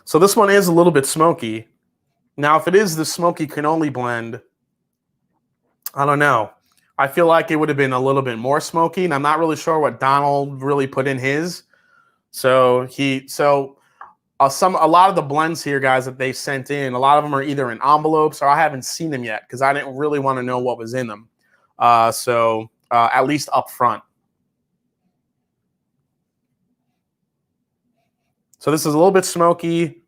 So this one is a little bit smoky. Now, if it is the smoky cannoli blend, I don't know. I feel like it would have been a little bit more smoky, and I'm not really sure what Donald really put in his. So a lot of the blends here, guys, that they sent in, a lot of them are either in envelopes or I haven't seen them yet because I didn't really want to know what was in them. At least up front. So this is a little bit smoky.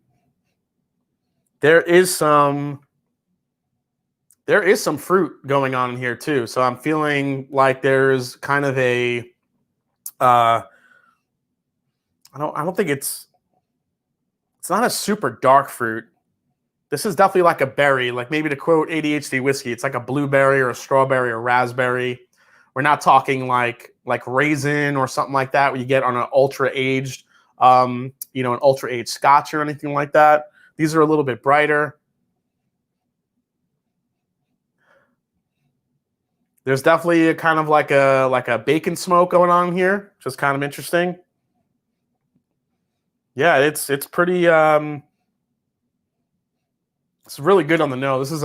There is some fruit going on in here too. So I'm feeling like there's kind of a I don't think it's not a super dark fruit. This is definitely like a berry, like maybe to quote ADHD whiskey, it's like a blueberry or a strawberry or raspberry. We're not talking like raisin or something like that where you get on an ultra aged an ultra aged scotch or anything like that. These are a little bit brighter. There's definitely a kind of like a bacon smoke going on here, which is kind of interesting. Yeah, it's pretty it's really good on the nose. This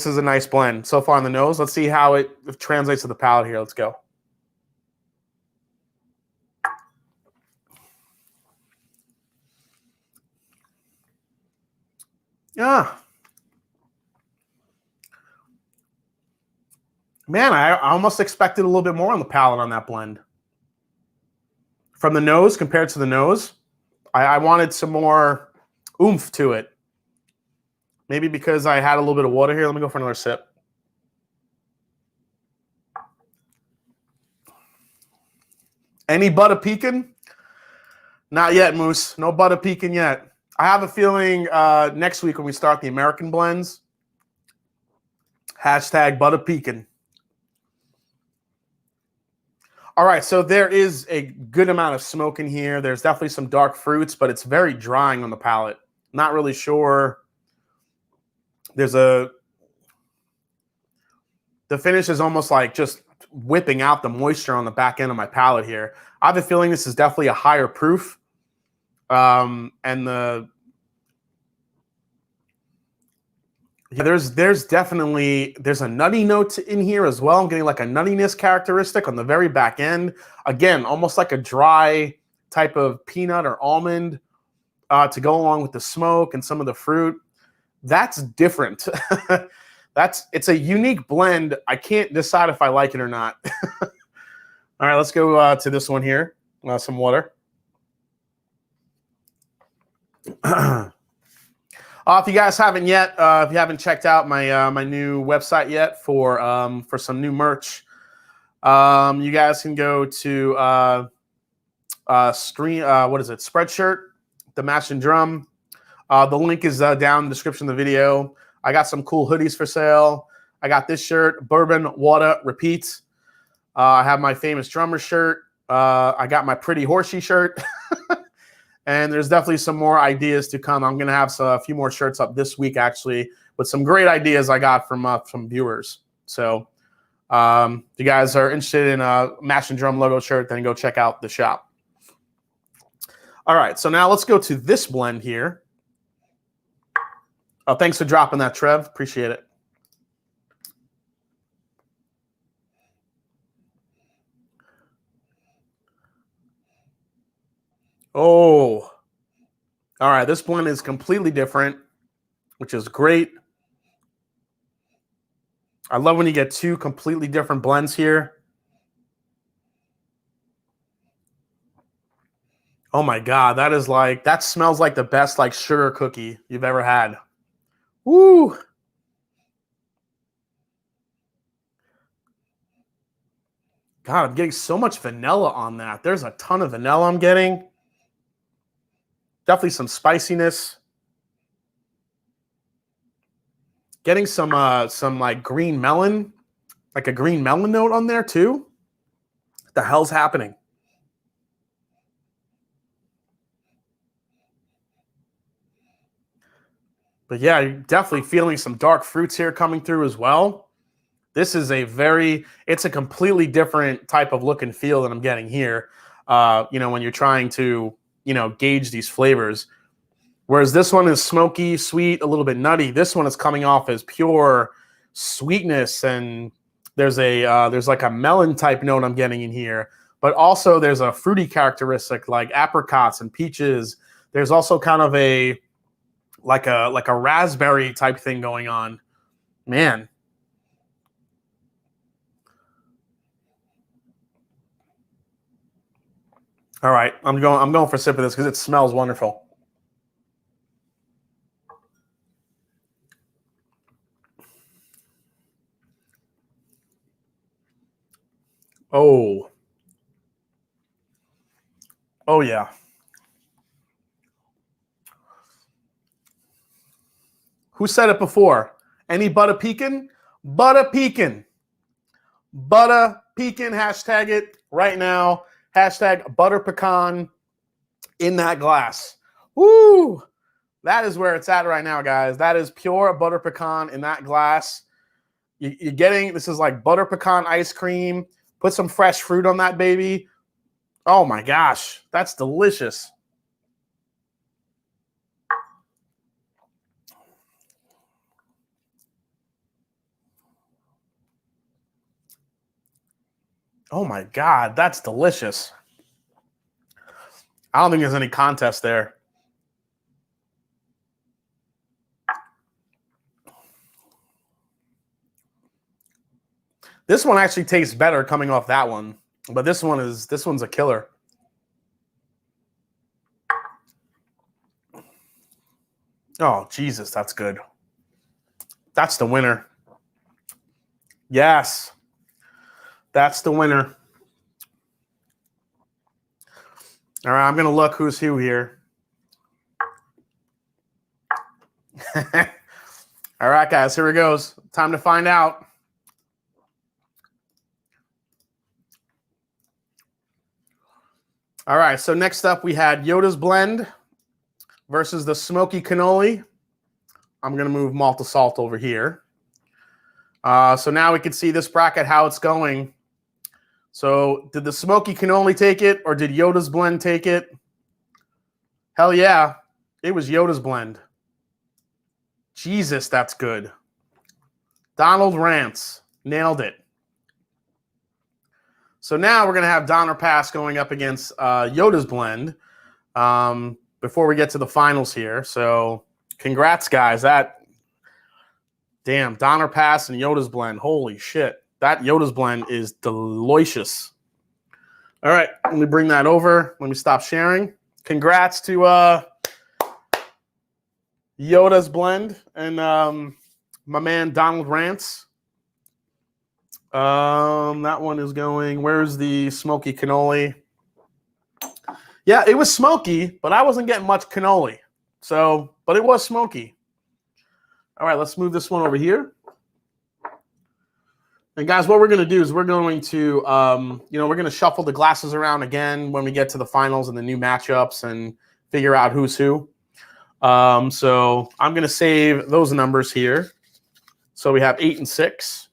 is a nice blend so far on the nose. Let's see how it translates to the palate here. Let's go. Yeah. Man, I almost expected a little bit more on the palate on that blend. From the nose compared to the nose, I wanted some more oomph to it. Maybe because I had a little bit of water here. Let me go for another sip. Any butter pecan? Not yet, Moose. No butter pecan yet. I have a feeling next week when we start the American blends, hashtag butter pecan. All right, so there is a good amount of smoke in here. There's definitely some dark fruits, but it's very drying on the palate. Not really sure. The finish is almost like just whipping out the moisture on the back end of my palate here. I have a feeling this is definitely a higher proof. There's a nutty note in here as well. I'm getting like a nuttiness characteristic on the very back end. Again, almost like a dry type of peanut or almond to go along with the smoke and some of the fruit. That's different. It's a unique blend. I can't decide if I like it or not. All right, let's go to this one here. Some water. If you guys haven't yet, if you haven't checked out my my new website yet for some new merch, you guys can go to Spreadshirt, the Mash and Drum. The link is down in the description of the video. I got some cool hoodies for sale. I got this shirt, Bourbon, Water, Repeat. I have my famous drummer shirt. I got my pretty horsey shirt. And there's definitely some more ideas to come. I'm going to have a few more shirts up this week, actually, with some great ideas I got from viewers. So if you guys are interested in a Mash and Drum logo shirt, then go check out the shop. All right, so now let's go to this blend here. Oh, thanks for dropping that, Trev. Appreciate it. Oh, all right. This blend is completely different, which is great. I love when you get two completely different blends here. Oh my God, that smells like the best like sugar cookie you've ever had. Woo! God, I'm getting so much vanilla on that. There's a ton of vanilla I'm getting. Definitely some spiciness. Getting some like green melon, like a green melon note on there too. What the hell's happening? But yeah, you're definitely feeling some dark fruits here coming through as well. This is it's a completely different type of look and feel that I'm getting here. You know, when you're trying to, you know, gauge these flavors. Whereas this one is smoky, sweet, a little bit nutty. This one is coming off as pure sweetness, and there's like a melon type note I'm getting in here. But also there's a fruity characteristic like apricots and peaches. There's also kind of like a raspberry type thing going on. Man. All right, I'm going for a sip of this because it smells wonderful. Oh. Oh yeah. Who said it before? Any butter pecan? Butter pecan. Butter pecan, hashtag it right now. Hashtag butter pecan in that glass. Woo! That is where it's at right now, guys. That is pure butter pecan in that glass. You're getting, this is like butter pecan ice cream. Put some fresh fruit on that, baby. Oh my gosh, that's delicious. Oh my God, that's delicious. I don't think there's any contest there. This one actually tastes better coming off that one, but this one's a killer. Oh, Jesus, that's good. That's the winner. Yes. That's the winner. All right, I'm going to look who's who here. All right, guys, here it goes. Time to find out. All right, so next up we had Yoda's Blend versus the Smoky Cannoli. I'm going to move Malt to Salt over here. So now we can see this bracket, how it's going. So did the Smoky Cannoli take it, or did Yoda's Blend take it? Hell yeah, it was Yoda's Blend. Jesus, that's good. Donald Rance, nailed it. So now we're going to have Donner Pass going up against Yoda's Blend before we get to the finals here. So congrats, guys. Damn, Donner Pass and Yoda's Blend. Holy shit. That Yoda's Blend is delicious. All right, let me bring that over. Let me stop sharing. Congrats to Yoda's blend, and my man Donald Rance. That one is going. Where's the smoky cannoli? Yeah, it was smoky, but I wasn't getting much cannoli. So, but it was smoky. All right, let's move this one over here. And guys, what we're going to do is we're going to, we're going to shuffle the glasses around again when we get to the finals and the new matchups and figure out who's who. So I'm going to save those numbers here. So we have 8 and 6.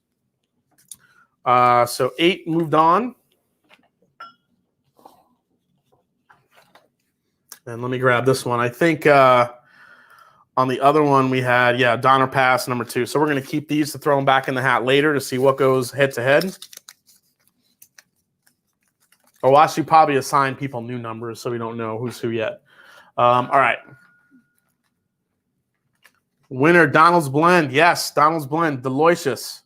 So 8 moved on. And let me grab this one. I think on the other one we had, Donner Pass number 2. So we're going to keep these to throw them back in the hat later to see what goes head to head. Or we'll actually probably assign people new numbers so we don't know who's who yet. All right. Winner, Donald's Blend. Yes, Donald's Blend. Delicious.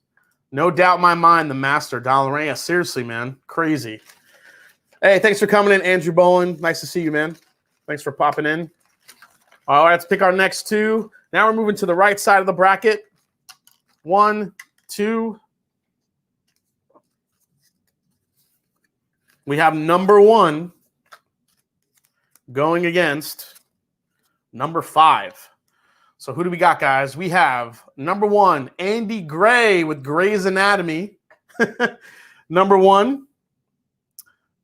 No doubt in my mind, the master, Donald Reyes. Seriously, man. Crazy. Hey, thanks for coming in, Andrew Bowen. Nice to see you, man. Thanks for popping in. All right, let's pick our next 2. Now we're moving to the right side of the bracket. 1, 2. We have number 1 going against number 5. So who do we got, guys? We have number 1, Andy Gray with Grey's Anatomy. Number 1.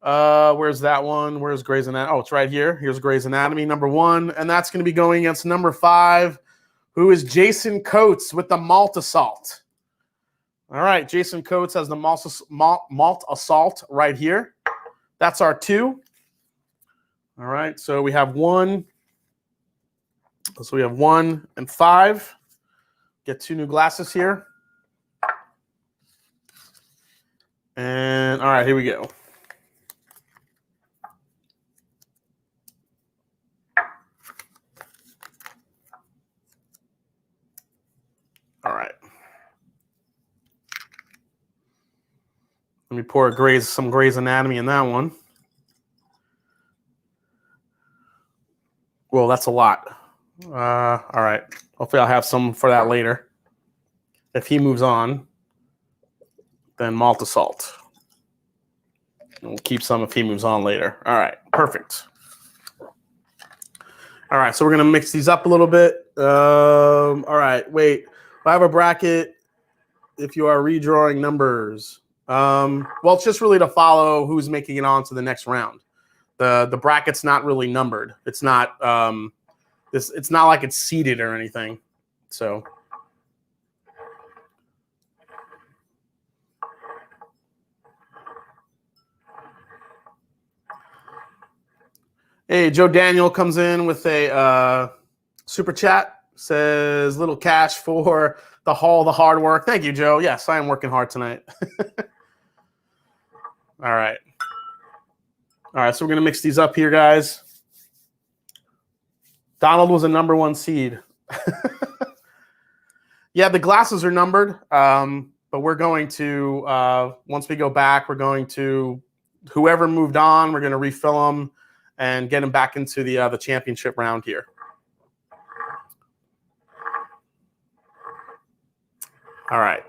Where's that one? Where's Grey's Anatomy? Oh, it's right here. Here's Grey's Anatomy, number 1. And that's going to be going against number 5, who is Jason Coates with the Malt Assault. All right, Jason Coates has the Malt Assault right here. That's our 2. All right, so we have 1. So we have 1 and 5. Get 2 new glasses here. And all right, here we go. All right. Let me pour some Grey's Anatomy in that one. Well, that's a lot. All right. Hopefully I'll have some for that later. If he moves on, then Malt Assault. We'll keep some if he moves on later. All right. Perfect. All right. So we're going to mix these up a little bit. All right. Wait. I have a bracket if you are redrawing numbers. Well, it's just really to follow who's making it on to the next round. The bracket's not really numbered. It's not it's not like it's seeded or anything. So hey, Joe Daniel comes in with a super chat. Says little cash for the hard work. Thank you, Joe. Yes, I am working hard tonight. All right. All right, so we're going to mix these up here, guys. Donald was a number 1 seed. Yeah, the glasses are numbered, but we're going to, once we go back, we're going to, whoever moved on, we're going to refill them and get them back into the championship round here. All right.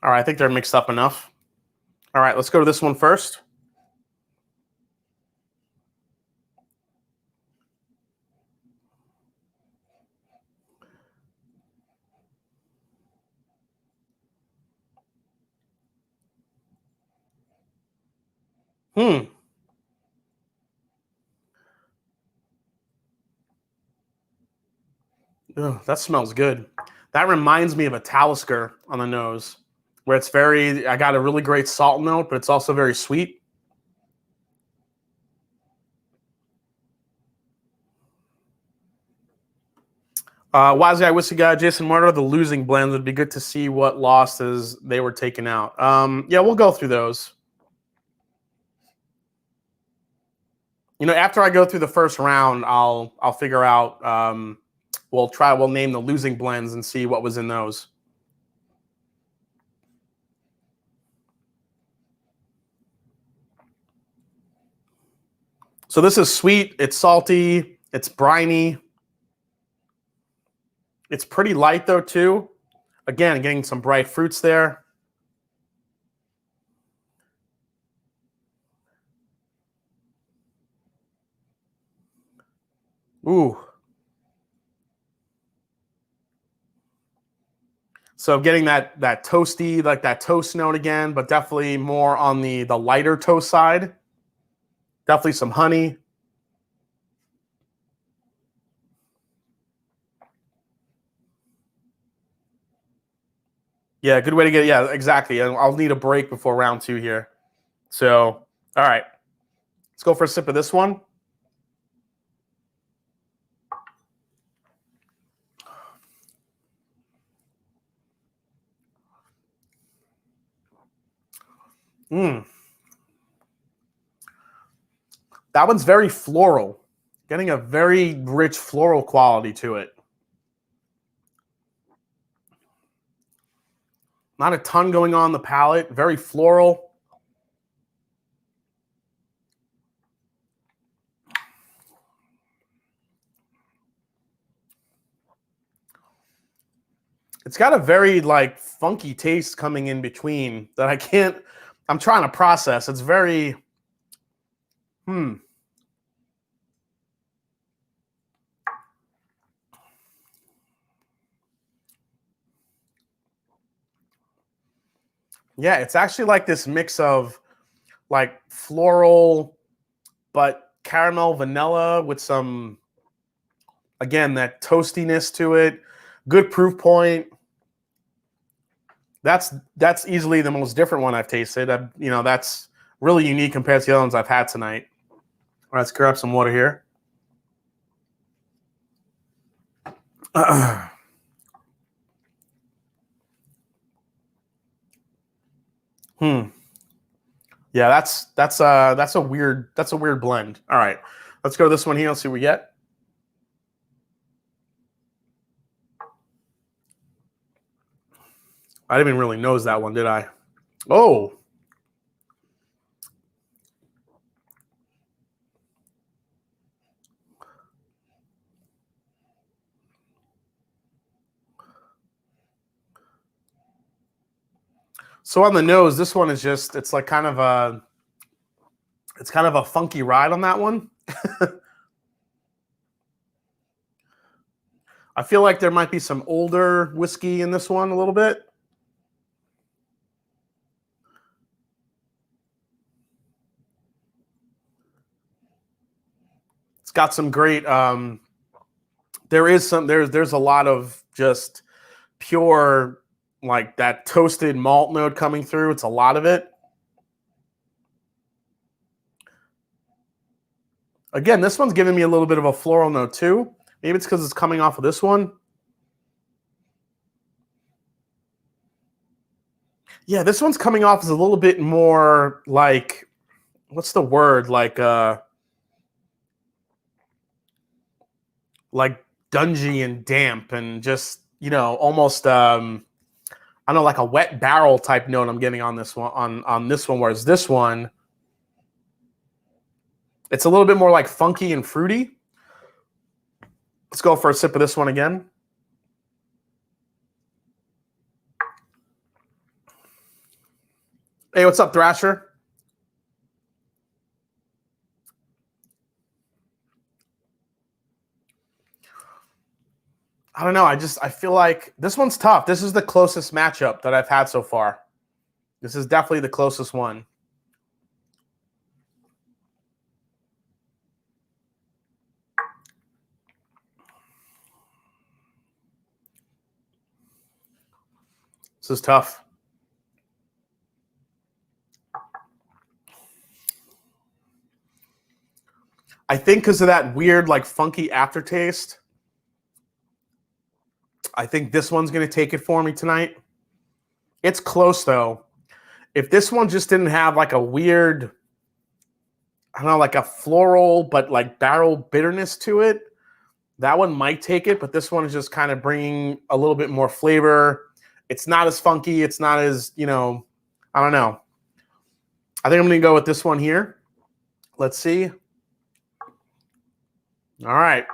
All right, I think they're mixed up enough. All right, let's go to this one first. Ugh, that smells good. That reminds me of a Talisker on the nose, where it's I got a really great salt note, but it's also very sweet. Wise Guy, Whiskey Guy, Jason Martyr, the losing blends. Would be good to see what losses they were taken out. Yeah, we'll go through those. After I go through the first round, I'll figure out. We'll name the losing blends and see what was in those. So this is sweet. It's salty. It's briny. It's pretty light though too. Again, getting some bright fruits there. Ooh. So getting that toasty, like that toast note again, but definitely more on the lighter toast side. Definitely some honey. Yeah, good way to get, yeah, exactly. I'll need a break before round 2 here. So, all right. Let's go for a sip of this one. That one's very floral. Getting a very rich floral quality to it. Not a ton going on the palate. Very floral. It's got a very like funky taste coming in between that I'm trying to process. It's very, Yeah, it's actually like this mix of like floral, but caramel vanilla with some, again, that toastiness to it. Good proof point. That's easily the most different one I've tasted. That's really unique compared to the other ones I've had tonight. All right, let's grab some water here. Yeah, that's a weird blend. All right, let's go to this one here. Let's see what we get. I didn't even really nose that one, did I? Oh. So on the nose, this one is just, it's kind of a funky ride on that one. I feel like there might be some older whiskey in this one a little bit. It's got some great, there's a lot of just pure, like that toasted malt note coming through. It's a lot of it. Again, this one's giving me a little bit of a floral note too. Maybe it's because it's coming off of this one. Yeah, this one's coming off as a little bit more like, what's the word? Like dungy and damp and just, almost I don't know, like a wet barrel type note I'm getting on this one, on this one, whereas this one, it's a little bit more like funky and fruity. Let's go for a sip of this one again. Hey, what's up, Thrasher? I don't know. I feel like this one's tough. This is the closest matchup that I've had so far. This is definitely the closest one. This is tough. I think because of that weird, like funky aftertaste, I think this one's going to take it for me tonight. It's close though. If this one just didn't have like a weird, I don't know, like a floral but like barrel bitterness to it, that one might take it. But this one is just kind of bringing a little bit more flavor. It's not as funky. It's not as, I don't know. I think I'm going to go with this one here. Let's see. All right.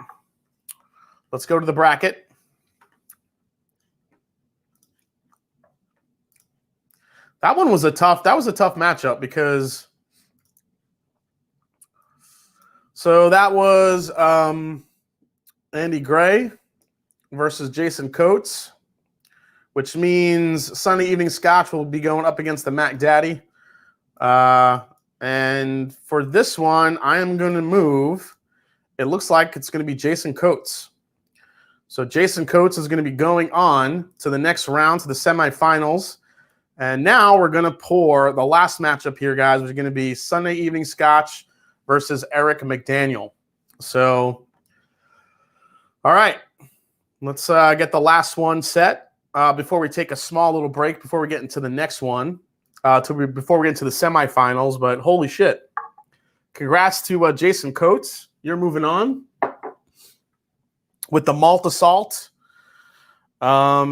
Let's go to the bracket. That was a tough matchup because so that was Andy Gray versus Jason Coates, which means Sunday Evening Scotch will be going up against the Mac Daddy. And for this one, I am going to move. It looks like it's going to be Jason Coates. So Jason Coates is going to be going on to the next round, to the semifinals. And now we're going to pour the last matchup here, guys, which is going to be Sunday Evening Scotch versus Eric McDaniel. So, all right, let's get the last one set before we take a small little break before we get into the next one, before we get into the semifinals. But holy shit. Congrats to Jason Coates. You're moving on with the malt assault. Let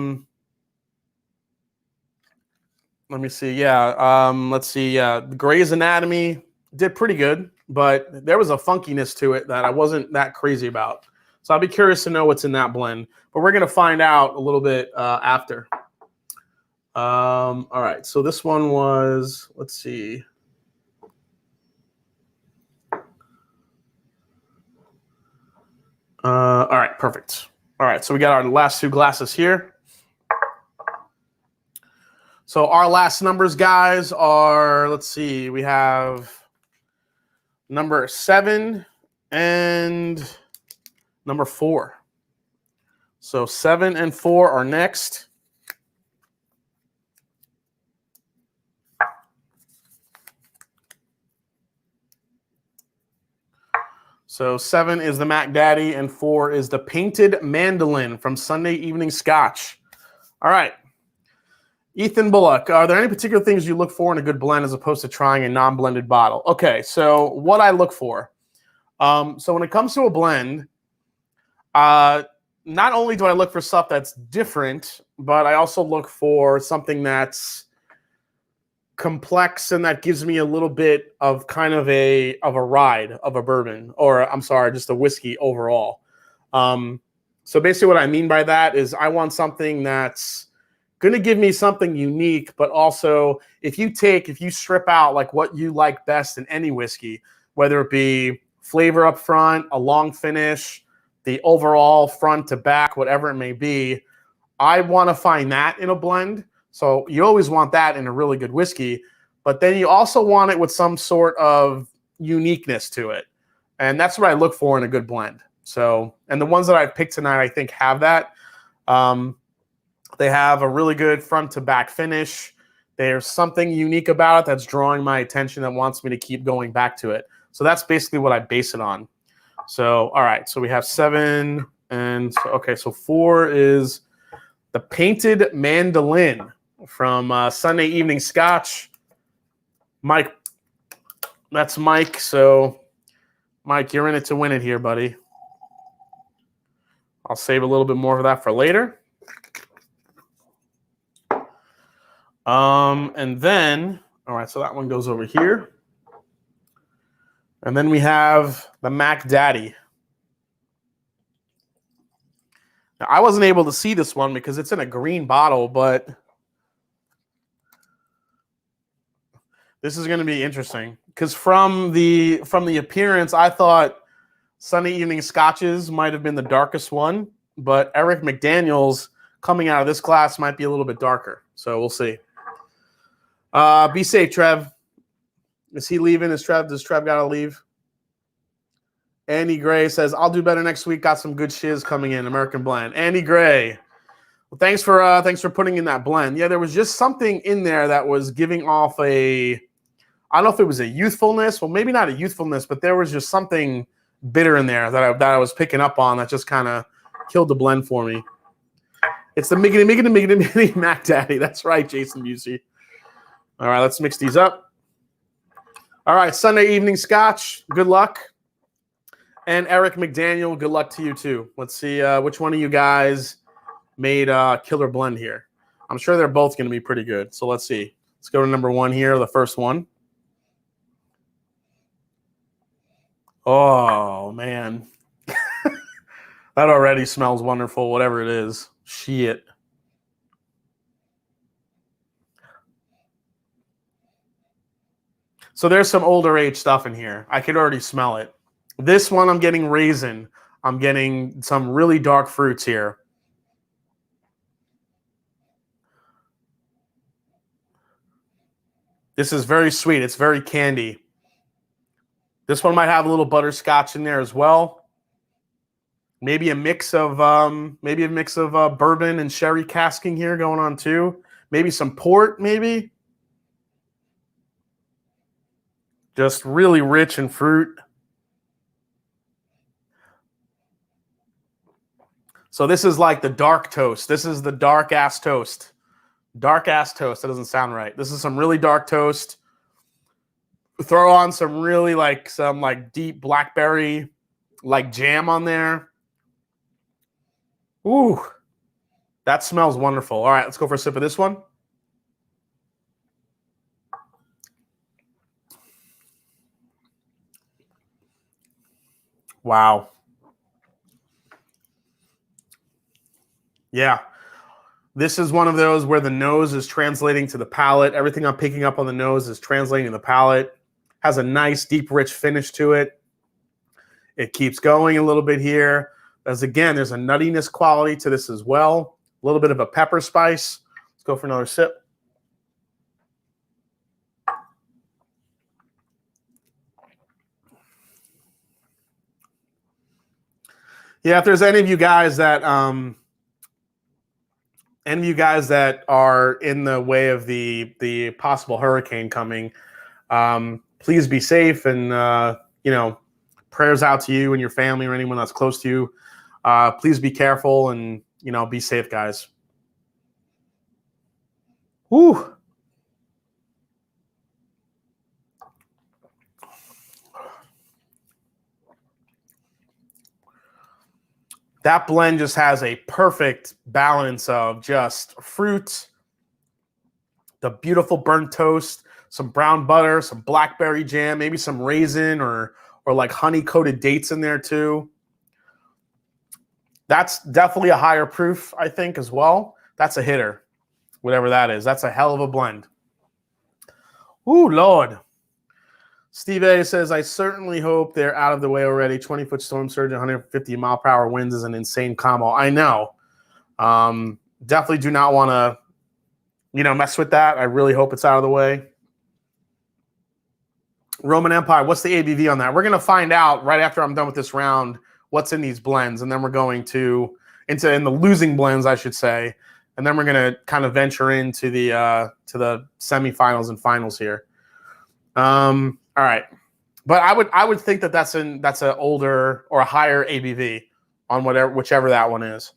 me see. Yeah. Let's see. Grey's Anatomy did pretty good, but there was a funkiness to it that I wasn't that crazy about. So I'll be curious to know what's in that blend. But we're going to find out a little bit after. All right. So this one was, let's see. All right. Perfect. All right. So we got our last two glasses here. So our last numbers, guys, are, let's see, we have number 7 and number 4. So 7 and 4 are next. So 7 is the Mac Daddy and 4 is the Painted Mandolin from Sunday Evening Scotch. All right. Ethan Bullock, are there any particular things you look for in a good blend as opposed to trying a non-blended bottle? Okay, so what I look for. So when it comes to a blend, not only do I look for stuff that's different, but I also look for something that's complex and that gives me a little bit of kind of a ride of a bourbon, or I'm sorry, just a whiskey overall. So basically what I mean by that is I want something that's going to give me something unique, but also if you strip out like what you like best in any whiskey, whether it be flavor up front, a long finish, the overall front to back, whatever it may be, I want to find that in a blend. So you always want that in a really good whiskey, but then you also want it with some sort of uniqueness to it. And that's what I look for in a good blend. So, and the ones that I've picked tonight, I think have that. They have a really good front to back finish. There's something unique about it that's drawing my attention that wants me to keep going back to it. So that's basically what I base it on. So, all right. So we have 7 and okay. So 4 is the Painted Mandolin from Sunday Evening Scotch. Mike, that's Mike. So Mike, you're in it to win it here, buddy. I'll save a little bit more of that for later. And then, all right, so that one goes over here. And then we have the Mac Daddy. Now, I wasn't able to see this one because it's in a green bottle, but this is going to be interesting because from the appearance, I thought Sunday Evening Scotches might have been the darkest one, but Eric McDaniel's coming out of this glass might be a little bit darker. So we'll see. Be safe, Trev. Is he leaving? Does Trev got to leave? Andy Gray says, I'll do better next week. Got some good shiz coming in. American Blend. Andy Gray. Well, thanks for putting in that blend. Yeah, there was just something in there that was giving off I don't know if it was a youthfulness. Well, maybe not a youthfulness, but there was just something bitter in there that I was picking up on that just kind of killed the blend for me. It's the Miggity Mac Daddy. That's right, Jason Busey. All right, let's mix these up. All right, Sunday Evening Scotch. Good luck. And Eric McDaniel, good luck to you too. Let's see which one of you guys made a killer blend here. I'm sure they're both going to be pretty good. So let's see. Let's go to number 1 here, the first one. Oh, man. That already smells wonderful, whatever it is. Shit. So there's some older age stuff in here. I could already smell it. This one, I'm getting raisin. I'm getting some really dark fruits here. This is very sweet. It's very candy. This one might have a little butterscotch in there as well. Maybe a mix of bourbon and sherry casking here going on too. Maybe some port, maybe. Just really rich in fruit. So this is like the dark toast. This is the dark ass toast. Dark ass toast. That doesn't sound right. This is some really dark toast. Throw on some really some deep blackberry jam on there. Ooh, that smells wonderful. All right, let's go for a sip of this one. Wow. Yeah. This is one of those where the nose is translating to the palate. Everything I'm picking up on the nose is translating to the palate. Has a nice, deep, rich finish to it. It keeps going a little bit here. As again, there's a nuttiness quality to this as well. A little bit of a pepper spice. Let's go for another sip. Yeah, if there's any of you guys that are in the way of the possible hurricane coming, please be safe, and prayers out to you and your family or anyone that's close to you. Please be careful and be safe, guys. Woo. That blend just has a perfect balance of just fruit, the beautiful burnt toast, some brown butter, some blackberry jam, maybe some raisin or like honey-coated dates in there too. That's definitely a higher proof, I think, as well. That's a hitter, whatever that is. That's a hell of a blend. Ooh, Lord. Steve A says, I certainly hope they're out of the way already. 20-foot storm surge, 150-mile-per-hour winds is an insane combo. I know. Definitely do not want to, mess with that. I really hope it's out of the way. Roman Empire, what's the ABV on that? We're going to find out right after I'm done with this round what's in these blends, and then we're going to in the losing blends, I should say, and then we're going to kind of venture into the semifinals and finals here. All right, but I would think that's an older or a higher ABV on whichever that one is.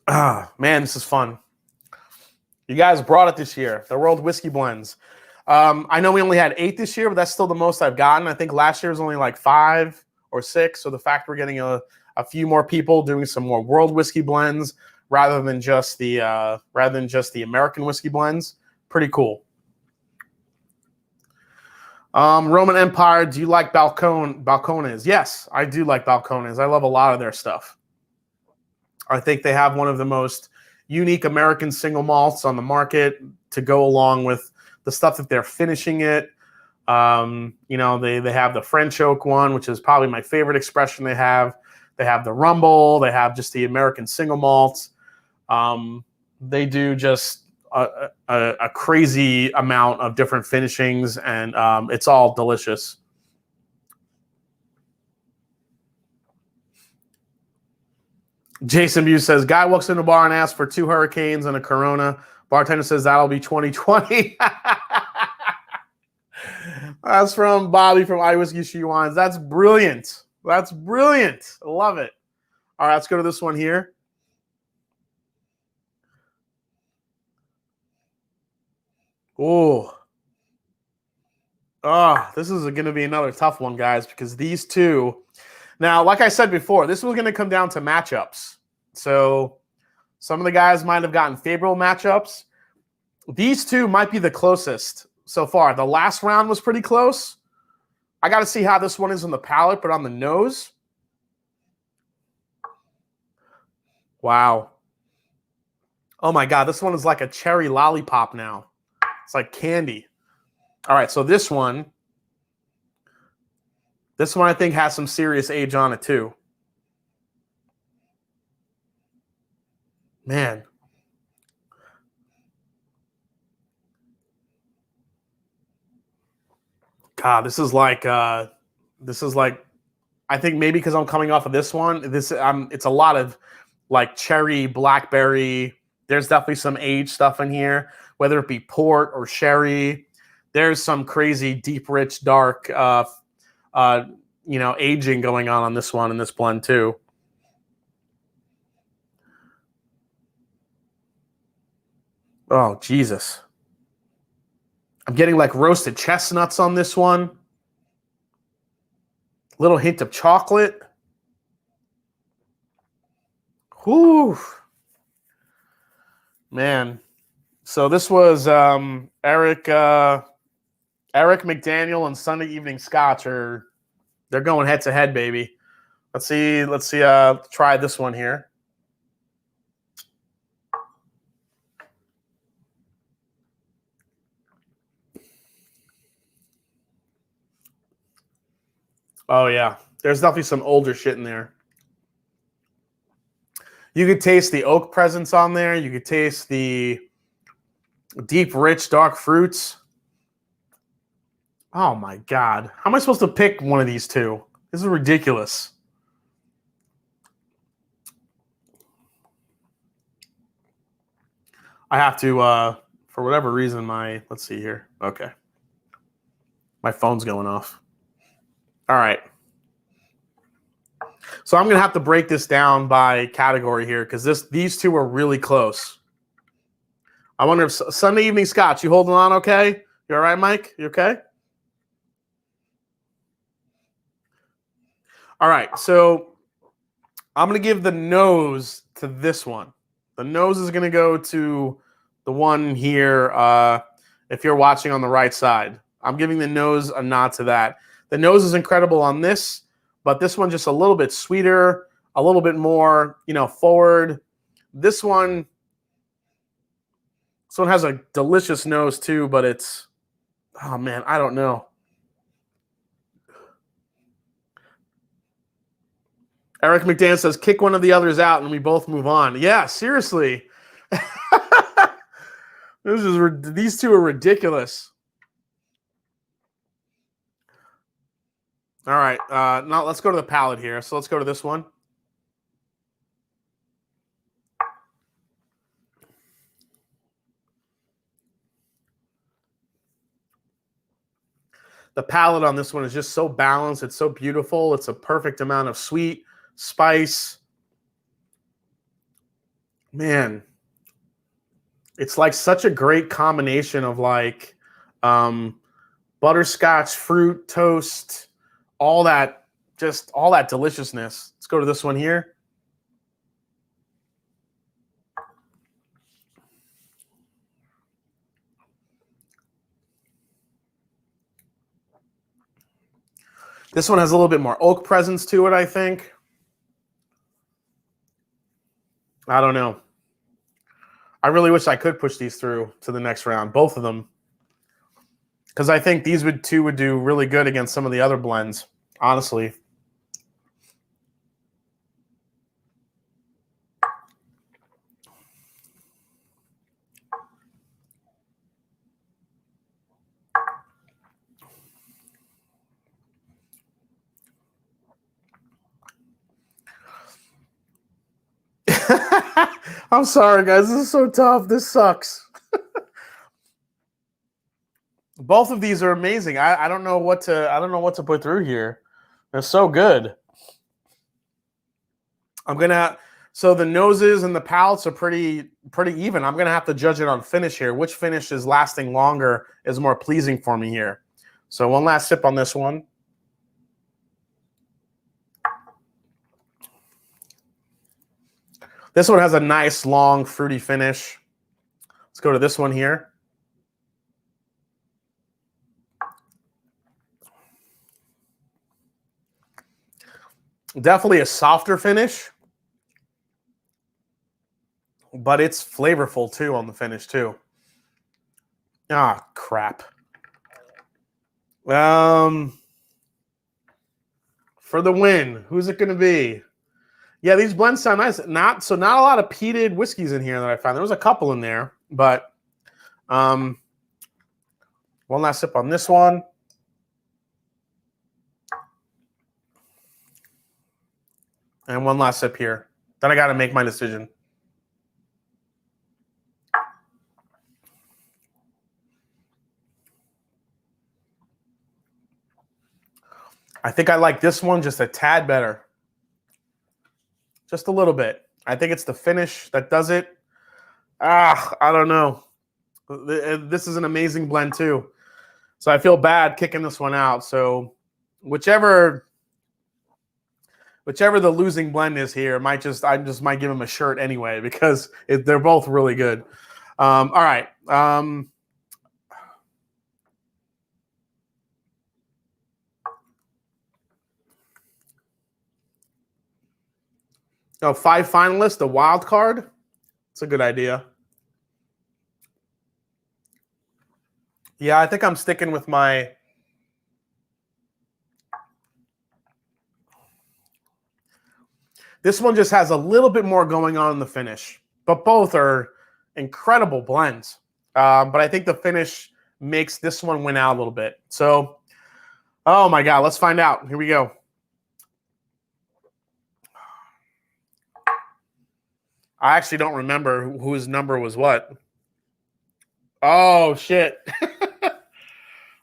Ah, man, this is fun. You guys brought it this year, the World Whiskey Blends. I know we only had 8 this year, but that's still the most I've gotten. I think last year was only like 5 or 6. So the fact we're getting a few more people doing some more World Whiskey Blends rather than just the American Whiskey Blends, pretty cool. Roman Empire, do you like Balcones? Yes, I do like Balcones. I love a lot of their stuff. I think they have one of the most unique American single malts on the market to go along with the stuff that they're finishing it. They have the French oak one, which is probably my favorite expression they have. They have the Rumble. They have just the American single malts. They do just a crazy amount of different finishings, and it's all delicious. Jason Buse says, guy walks in the bar and asks for 2 Hurricanes and a Corona. Bartender says that'll be 2020. That's from Bobby from iWhiskey She Wines. That's brilliant. That's brilliant. I love it. All right, let's go to this one here. Oh, this is going to be another tough one, guys, because these two. Now, like I said before, this was going to come down to matchups. So some of the guys might have gotten favorable matchups. These two might be the closest so far. The last round was pretty close. I got to see how this one is on the palate, but on the nose, Wow. Oh my God, this one is like a cherry lollipop now. It's like candy. All right, so this one I think has some serious age on it too. Man. God, this is like I think maybe because I'm coming off of this one, it's a lot of like cherry, blackberry. There's definitely some age stuff in here, whether it be port or sherry. There's some crazy deep, rich, dark aging going on this one in this blend too. Oh, Jesus. I'm getting like roasted chestnuts on this one. Little hint of chocolate. Whew. Man. So this was Eric McDaniel and Sunday Evening Scotch they're going head to head, baby. Let's see try this one here. Oh yeah. There's definitely some older shit in there. You could taste the oak presence on there. You could taste the deep, rich, dark fruits. Oh my God. How am I supposed to pick one of these two? This is ridiculous. I have to, for whatever reason, let's see here. Okay. My phone's going off. All right. So I'm going to have to break this down by category here because these two are really close. I wonder if Sunday Evening Scotch, you holding on okay? You all right, Mike? You okay? All right. So I'm going to give the nose to this one. The nose is going to go to the one here if you're watching on the right side. I'm giving the nose a nod to that. The nose is incredible on this, but this one just a little bit sweeter, a little bit more, forward. This one has a delicious nose too, but it's, oh man, I don't know. Eric McDan says, kick one of the others out and we both move on. Yeah, seriously. These two are ridiculous. All right, now let's go to the palette here. So let's go to this one. The palette on this one is just so balanced. It's so beautiful. It's a perfect amount of sweet, spice. Man, it's like such a great combination of like butterscotch, fruit, toast, all that deliciousness. Let's go to this one here. This one has a little bit more oak presence to it, I think. I don't know. I really wish I could push these through to the next round, both of them. Because I think these two would do really good against some of the other blends, honestly. I'm sorry, guys. This is so tough. This sucks. Both of these are amazing. I don't know what to put through here. They're so good. So the noses and the palates are pretty even. I'm gonna have to judge it on finish here. Which finish is lasting longer is more pleasing for me here. So one last sip on this one. This one has a nice long fruity finish. Let's go to this one here. Definitely a softer finish. but it's flavorful too on the finish too. Ah, crap. For the win, who's it going to be? Yeah, these blends sound nice. Not a lot of peated whiskeys in here that I found. There was a couple in there, but one last sip on this one. And one last sip here. Then I got to make my decision. I think I like this one just a tad better. Just a little bit. I think it's the finish that does it. I don't know. This is an amazing blend too. So I feel bad kicking this one out. So whichever the losing blend is here, I just might give him a shirt anyway because they're both really good. All right. Oh, 5 finalists, the wild card. It's a good idea. Yeah, I think I'm sticking with my. This one just has a little bit more going on in the finish, but both are incredible blends. But I think the finish makes this one win out a little bit. So, oh my God, let's find out. Here we go. I actually don't remember whose number was what. Oh, shit.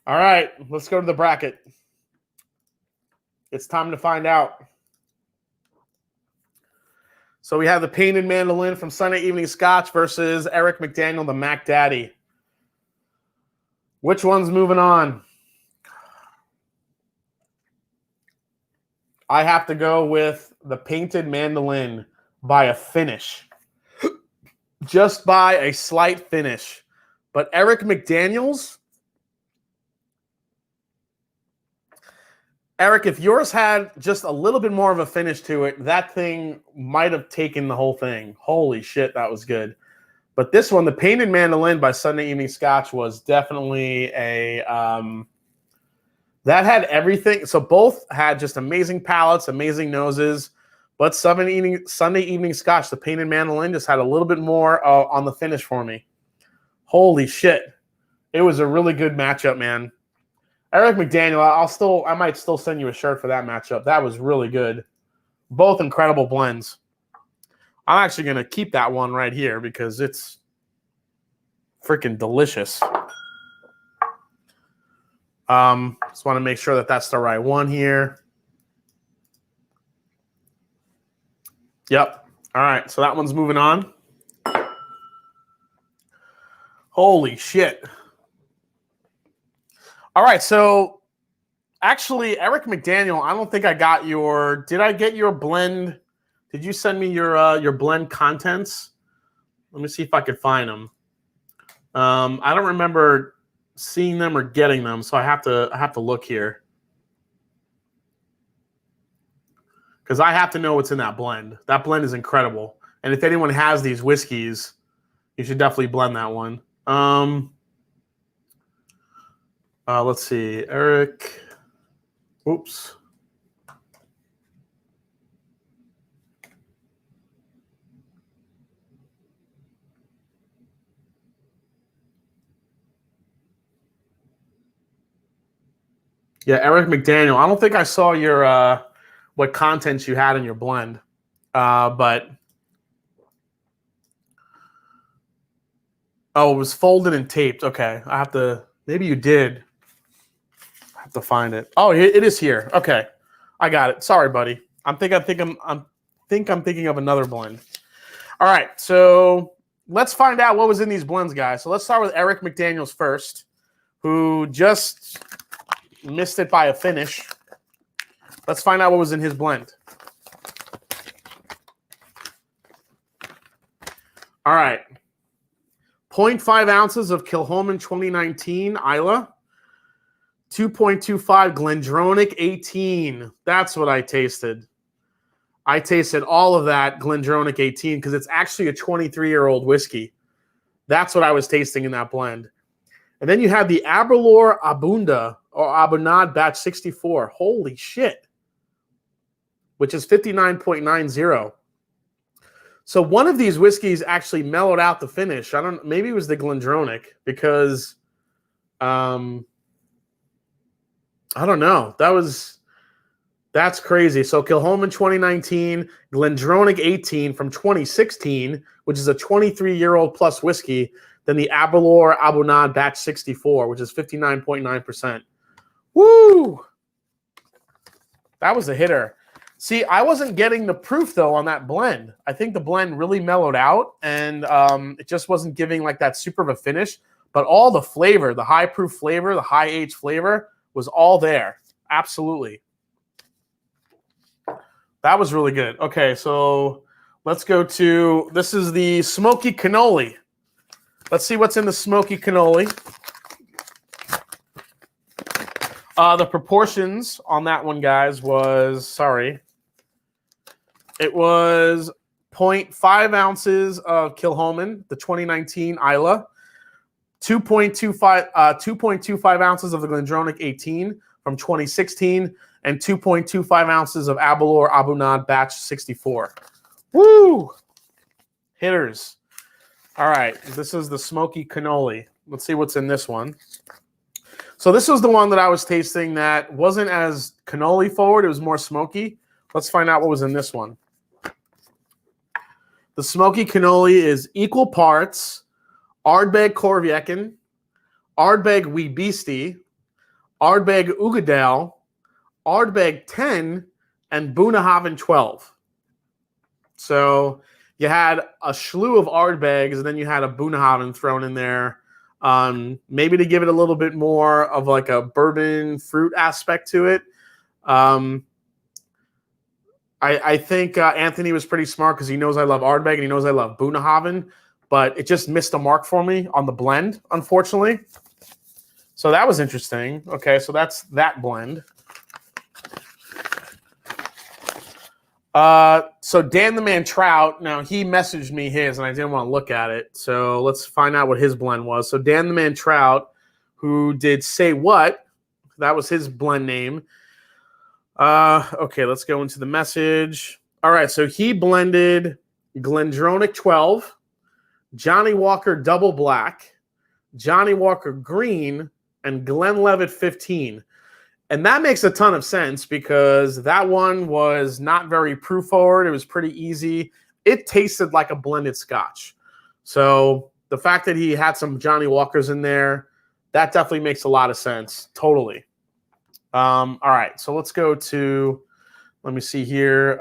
All right, let's go to the bracket. It's time to find out. So we have the Painted Mandolin from Sunday Evening Scotch versus Eric McDaniel, the Mac Daddy. Which one's moving on? I have to go with the Painted Mandolin by a finish. Just by a slight finish. But Eric McDaniel's, Eric, if yours had just a little bit more of a finish to it, that thing might have taken the whole thing. Holy shit, that was good. But this one, the Painted Mandolin by Sunday Evening Scotch, was definitely a that had everything. So both had just amazing palates, amazing noses. But Sunday Evening Scotch, the Painted Mandolin, just had a little bit more on the finish for me. Holy shit. It was a really good matchup, man. Eric McDaniel, I might still send you a shirt for that matchup. That was really good. Both incredible blends. I'm actually going to keep that one right here because it's freaking delicious. Just want to make sure that that's the right one here. Yep. All right, so that one's moving on. Holy shit. All right, so actually, Eric McDaniel, I don't think I got your. Did I get your blend? Did you send me your blend contents? Let me see if I could find them. I don't remember seeing them or getting them, so I have to look here because I have to know what's in that blend. That blend is incredible, and if anyone has these whiskeys, you should definitely blend that one. Let's see, Eric. Oops. Yeah, Eric McDaniel. I don't think I saw your what contents you had in your blend, but oh, it was folded and taped. Okay, I have to. Maybe you did. I have to find it. Oh, it is here. Okay, I got it. Sorry, buddy. I'm thinking of another blend. All right, so let's find out what was in these blends, guys. So let's start with Eric McDaniel's first, who just missed it by a finish. Let's find out what was in his blend. All right. 0.5 ounces of Kilchoman 2019 Isla. 2.25 Glendronach 18. That's what I tasted. I tasted all of that Glendronach 18 because it's actually a 23-year-old whiskey. That's what I was tasting in that blend. And then you have the Aberlour Abunda or Abunad Batch 64. Holy shit. Which is 59.90. So one of these whiskeys actually mellowed out the finish. Maybe it was the Glendronach because I don't know. That's crazy. So Kilchoman 2019, Glendronach 18 from 2016, which is a 23-year-old plus whiskey. Then the Aberlour Abunad Batch 64, which is 59.9%. Woo! That was a hitter. See, I wasn't getting the proof, though, on that blend. I think the blend really mellowed out, and it just wasn't giving like that super of a finish. But all the flavor, the high proof flavor, the high age flavor was all there. Absolutely. That was really good. Okay, so let's go to, this is the Smoky Cannoli. Let's see what's in the Smoky Cannoli. The proportions on that one, guys, was, it was 0.5 ounces of Kilchoman, the 2019 Isla, 2.25 ounces of the Glendronach 18 from 2016, and 2.25 ounces of Aberlour Abunad Batch 64. Woo! Hitters. All right, this is the Smoky Cannoli. Let's see what's in this one. So this was the one that I was tasting that wasn't as cannoli forward. It was more smoky. Let's find out what was in this one. The Smoky Cannoli is equal parts Ardbeg Korvjekken, Ardbeg Wee Beastie, Ardbeg Ugadale, Ardbeg 10, and Bunnahabhain 12. So you had a slew of Ardbegs, and then you had a Bunnahabhain thrown in there, maybe to give it a little bit more of like a bourbon fruit aspect to it. I think Anthony was pretty smart because he knows I love Ardbeg and he knows I love Bunnahabhain, but it just missed the mark for me on the blend, unfortunately. So that was interesting. Okay, so that's that blend. So Dan the Man Trout, now he messaged me his and I didn't want to look at it. So let's find out what his blend was. So Dan the Man Trout, who did Say What, that was his blend name. Okay, let's go into the message. All right, so he blended Glendronach 12, Johnny Walker Double Black, Johnny Walker Green, and Glenlivet 15. And that makes a ton of sense because that one was not very proof forward. It was pretty easy. It tasted like a blended scotch. So the fact that he had some Johnny Walkers in there, that definitely makes a lot of sense. Totally. All right, so let's go to, let me see here.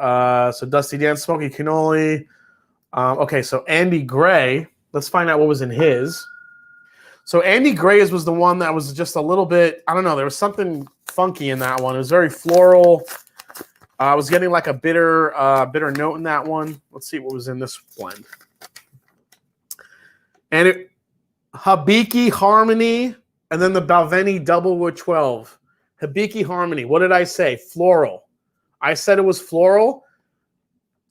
So Dusty Dan, Smoky Cannoli. Okay, so Andy Gray. Let's find out what was in his. So Andy Gray's was the one that was just a little bit, I don't know, there was something funky in that one. It was very floral. I was getting like a bitter note in that one. Let's see what was in this blend. And it, Hibiki Harmony, and then the Balvenie Doublewood 12. Hibiki Harmony. What did I say? Floral. I said it was floral.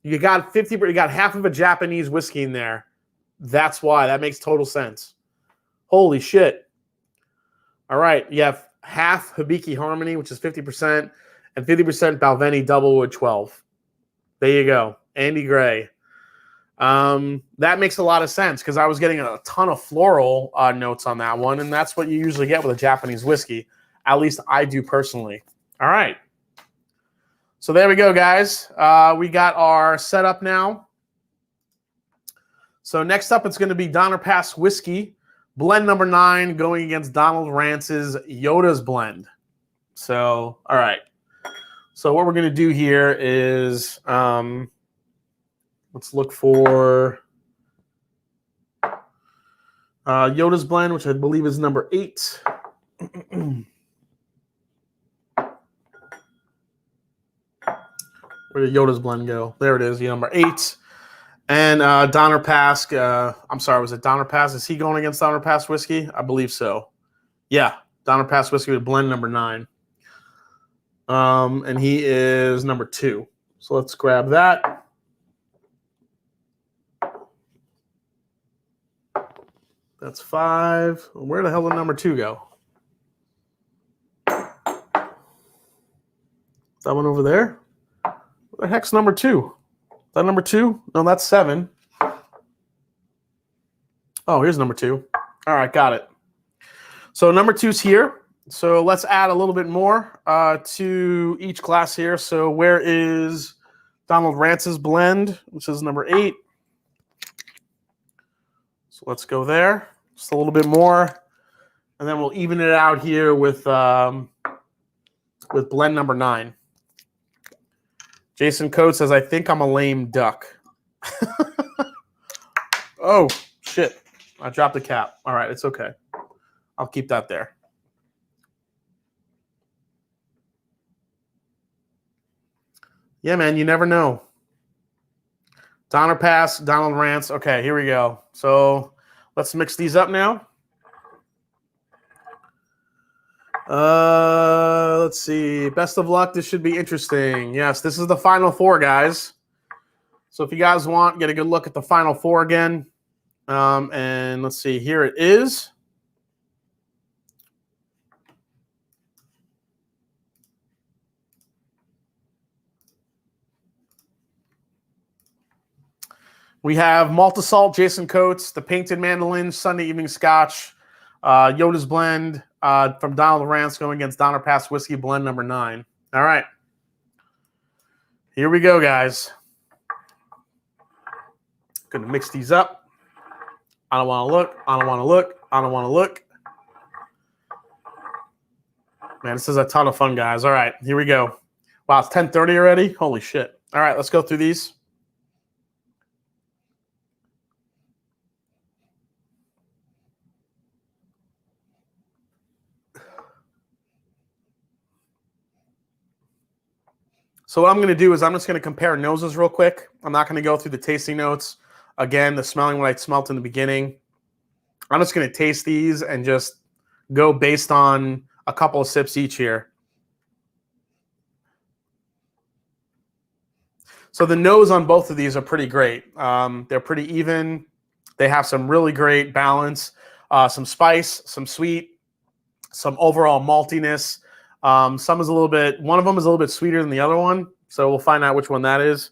You got 50, but you got half of a Japanese whiskey in there. That's why. That makes total sense. Holy shit. All right. You have half Hibiki Harmony, which is 50%, and 50% Balvenie Doublewood 12. There you go. Andy Gray. That makes a lot of sense because I was getting a ton of floral notes on that one, and that's what you usually get with a Japanese whiskey. At least I do personally. All right. So there we go, guys. We got our setup now. So next up, it's going to be Donner Pass Whiskey, blend number 9, going against Donald Rance's Yoda's blend. So, all right. So what we're going to do here is let's look for Yoda's blend, which I believe is number 8. Where did Yoda's blend go? There it is, number 8. And Donner Pass, I'm sorry, was it Donner Pass? Is he going against Donner Pass Whiskey? I believe so. Yeah, Donner Pass Whiskey with blend number 9. And he is number 2. So let's grab that. That's 5. Where the hell did number 2 go? That one over there? What the heck's number 2? Is that number 2? No, that's 7. Oh, here's number 2. All right, got it. So number 2's here. So let's add a little bit more to each glass here. So where is Donald Rance's blend, which is number 8? So let's go there. Just a little bit more. And then we'll even it out here with blend number 9. Jason Coates says, I think I'm a lame duck. Oh, shit. I dropped the cap. All right, it's okay. I'll keep that there. Yeah, man, you never know. Donner Pass, Donald Rance. Okay, here we go. So let's mix these up now. Let's see. Best of luck. This should be interesting. Yes, this is the Final Four, guys. So if you guys want, get a good look at the Final Four again. And let's see. Here it is. We have Malt Assault, Jason Coates, the Painted Mandolin, Sunday Evening Scotch, Yoda's Blend from Donald Rance going against Donner Pass Whiskey Blend number 9. All right. Here we go, guys. Going to mix these up. I don't want to look. I don't want to look. I don't want to look. Man, this is a ton of fun, guys. All right, here we go. Wow, it's 10:30 already? Holy shit. All right, let's go through these. So what I'm going to do is I'm just going to compare noses real quick. I'm not going to go through the tasting notes. Again, the smelling what I smelt in the beginning. I'm just going to taste these and just go based on a couple of sips each here. So the nose on both of these are pretty great. They're pretty even. They have some really great balance, some spice, some sweet, some overall maltiness. Some is a little bit, one of them is a little bit sweeter than the other one. So we'll find out which one that is.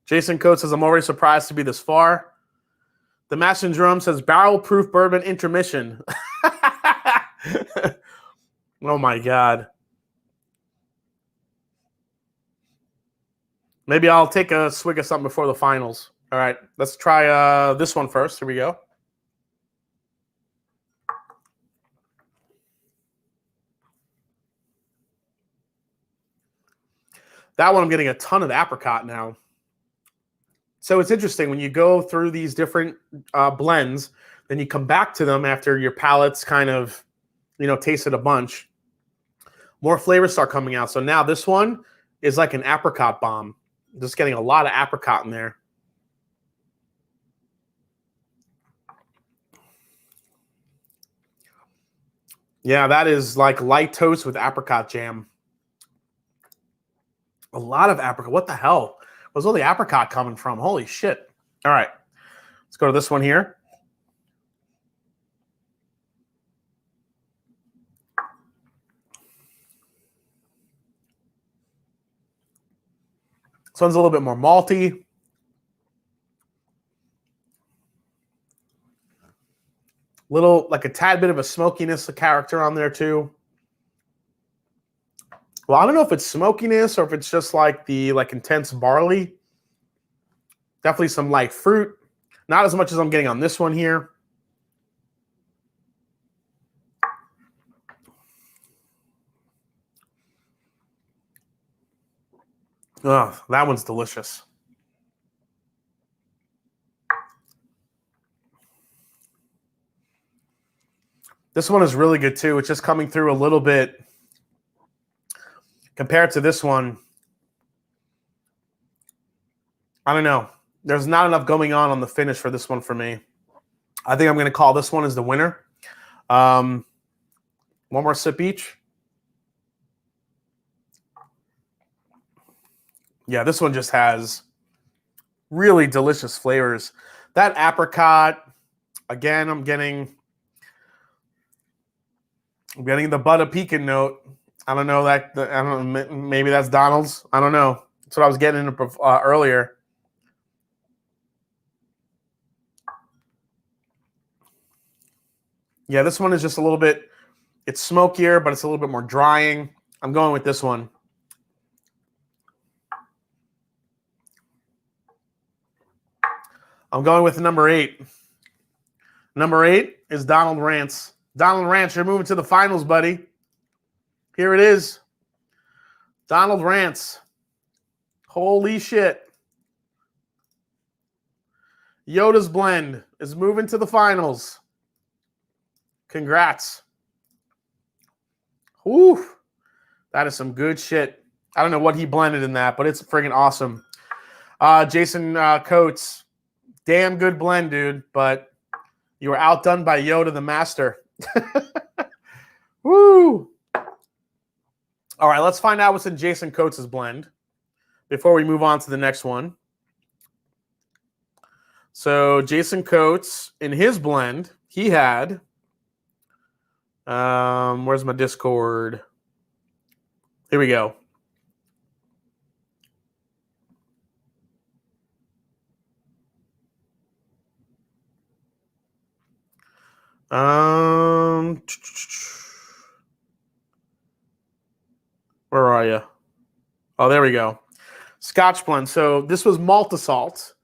Jason Coates says, I'm already surprised to be this far. The Mashanddrum says, barrel-proof bourbon intermission. Oh, my God. Maybe I'll take a swig of something before the finals. All right, let's try this one first. Here we go. That one I'm getting a ton of apricot now. So it's interesting when you go through these different blends, then you come back to them after your palate's kind of, tasted a bunch. More flavors start coming out. So now this one is like an apricot bomb. Just getting a lot of apricot in there. Yeah, that is like light toast with apricot jam. A lot of apricot. What the hell? Where's all the apricot coming from? Holy shit. All right. Let's go to this one here. This one's a little bit more malty. Little, like a tad bit of a smokiness character on there too. Well, I don't know if it's smokiness or if it's just like the intense barley. Definitely some light fruit. Not as much as I'm getting on this one here. Ugh, that one's delicious. This one is really good too. It's just coming through a little bit compared to this one. I don't know. There's not enough going on the finish for this one for me. I think I'm going to call this one as the winner. One more sip each. Yeah, this one just has really delicious flavors. That apricot, again, I'm getting the butter pecan note. I don't know that. I don't know. Maybe that's Donald's. I don't know. That's what I was getting into earlier. Yeah, this one is just a little bit. It's smokier, but it's a little bit more drying. I'm going with this one. I'm going with number 8. Number 8 is Donald Rance. Donald Rance, you're moving to the finals, buddy. Here it is. Donald Rance. Holy shit. Yoda's Blend is moving to the finals. Congrats. Whew. That is some good shit. I don't know what he blended in that, but it's friggin' awesome. Jason Coates, damn good blend, dude, but you were outdone by Yoda the Master. Woo! All right, let's find out what's in Jason Coates' blend before we move on to the next one. So Jason Coates, in his blend, he had, where's my Discord? Here we go. Where are you? Oh, there we go. Scotch blend. So this was Maltasalt.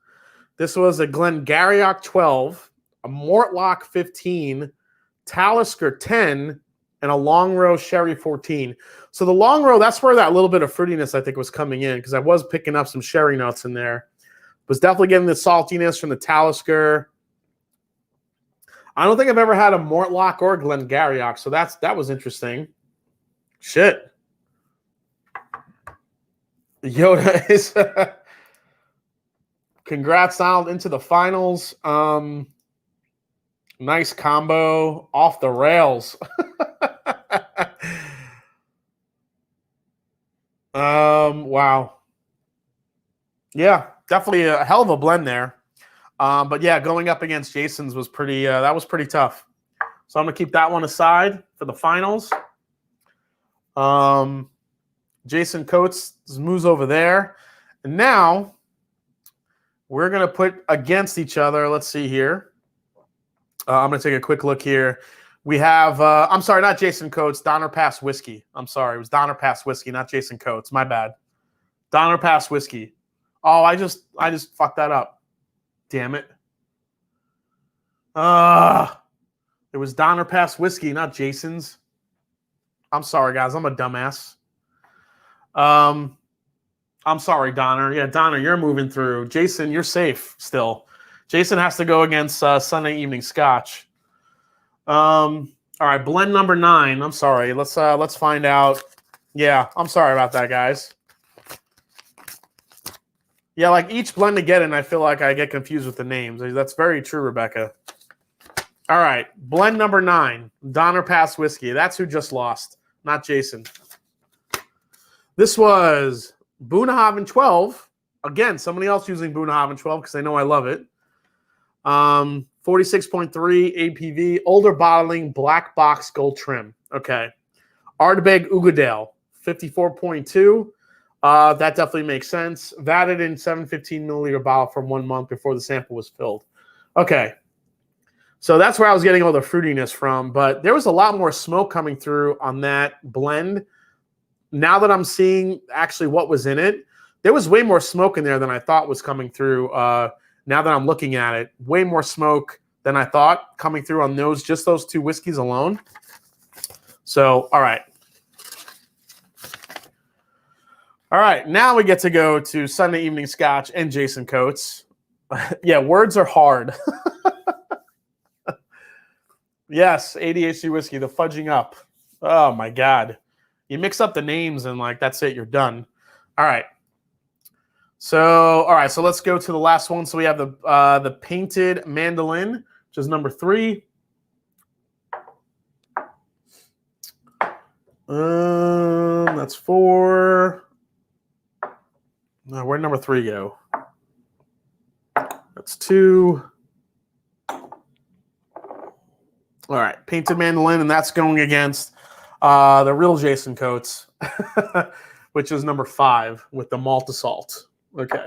This was a Glengarioch 12, a Mortlock 15, Talisker 10, and a Long Row Sherry 14. So the Long Row, that's where that little bit of fruitiness I think was coming in, because I was picking up some sherry notes in there. Was definitely getting the saltiness from the Talisker. I don't think I've ever had a Mortlock or a Glengarioch, so that was interesting. Shit. Yoda is congrats, Donald, into the finals. Nice combo. Off the rails. Wow. Yeah, definitely a hell of a blend there. But yeah, going up against Jason's was pretty that was pretty tough. So I'm gonna keep that one aside for the finals. Jason Coates moves over there. And now we're going to put against each other. Let's see here. I'm going to take a quick look here. We have, I'm sorry, not Jason Coates, Donner Pass Whiskey. I'm sorry. It was Donner Pass Whiskey, not Jason Coates. My bad. Donner Pass Whiskey. Oh, I just fucked that up. Damn it. It was Donner Pass Whiskey, not Jason's. I'm sorry, guys. I'm a dumbass. I'm sorry, Donner. Yeah, Donner, you're moving through. Jason, you're safe still. Jason has to go against Sunday Evening Scotch. All right, blend number 9. I'm sorry. Let's find out. Yeah, I'm sorry about that, guys. Yeah, like each Blendageddon, I feel like I get confused with the names. That's very true, Rebecca. All right, blend number 9, Donner Pass Whiskey. That's who just lost, not Jason. This was Boonhaven 12. Again, somebody else using Boonhaven 12 because they know I love it. 46.3 APV, older bottling, black box, gold trim. Okay. Ardbeg Ugadale, 54.2. That definitely makes sense. Vatted in 715 milliliter bottle for 1 month before the sample was filled. Okay. So that's where I was getting all the fruitiness from, but there was a lot more smoke coming through on that blend. Now that I'm seeing actually what was in it, there was way more smoke in there than I thought was coming through. Now that I'm looking at it, way more smoke than I thought coming through on just those 2 whiskeys alone. So, all right. All right, now we get to go to Sunday Evening Scotch and Jason Coates. Yeah, words are hard. Yes, ADHD whiskey, the fudging up. Oh, my God. You mix up the names and, like, that's it. You're done. All right. So, all right. So let's go to the last one. So we have the Painted Mandolin, which is number 3. That's 4. Now, where'd number 3 go? That's 2. All right, Painted Mandolin, and that's going against the real Jason Coates, which is number 5 with the malt assault. Okay.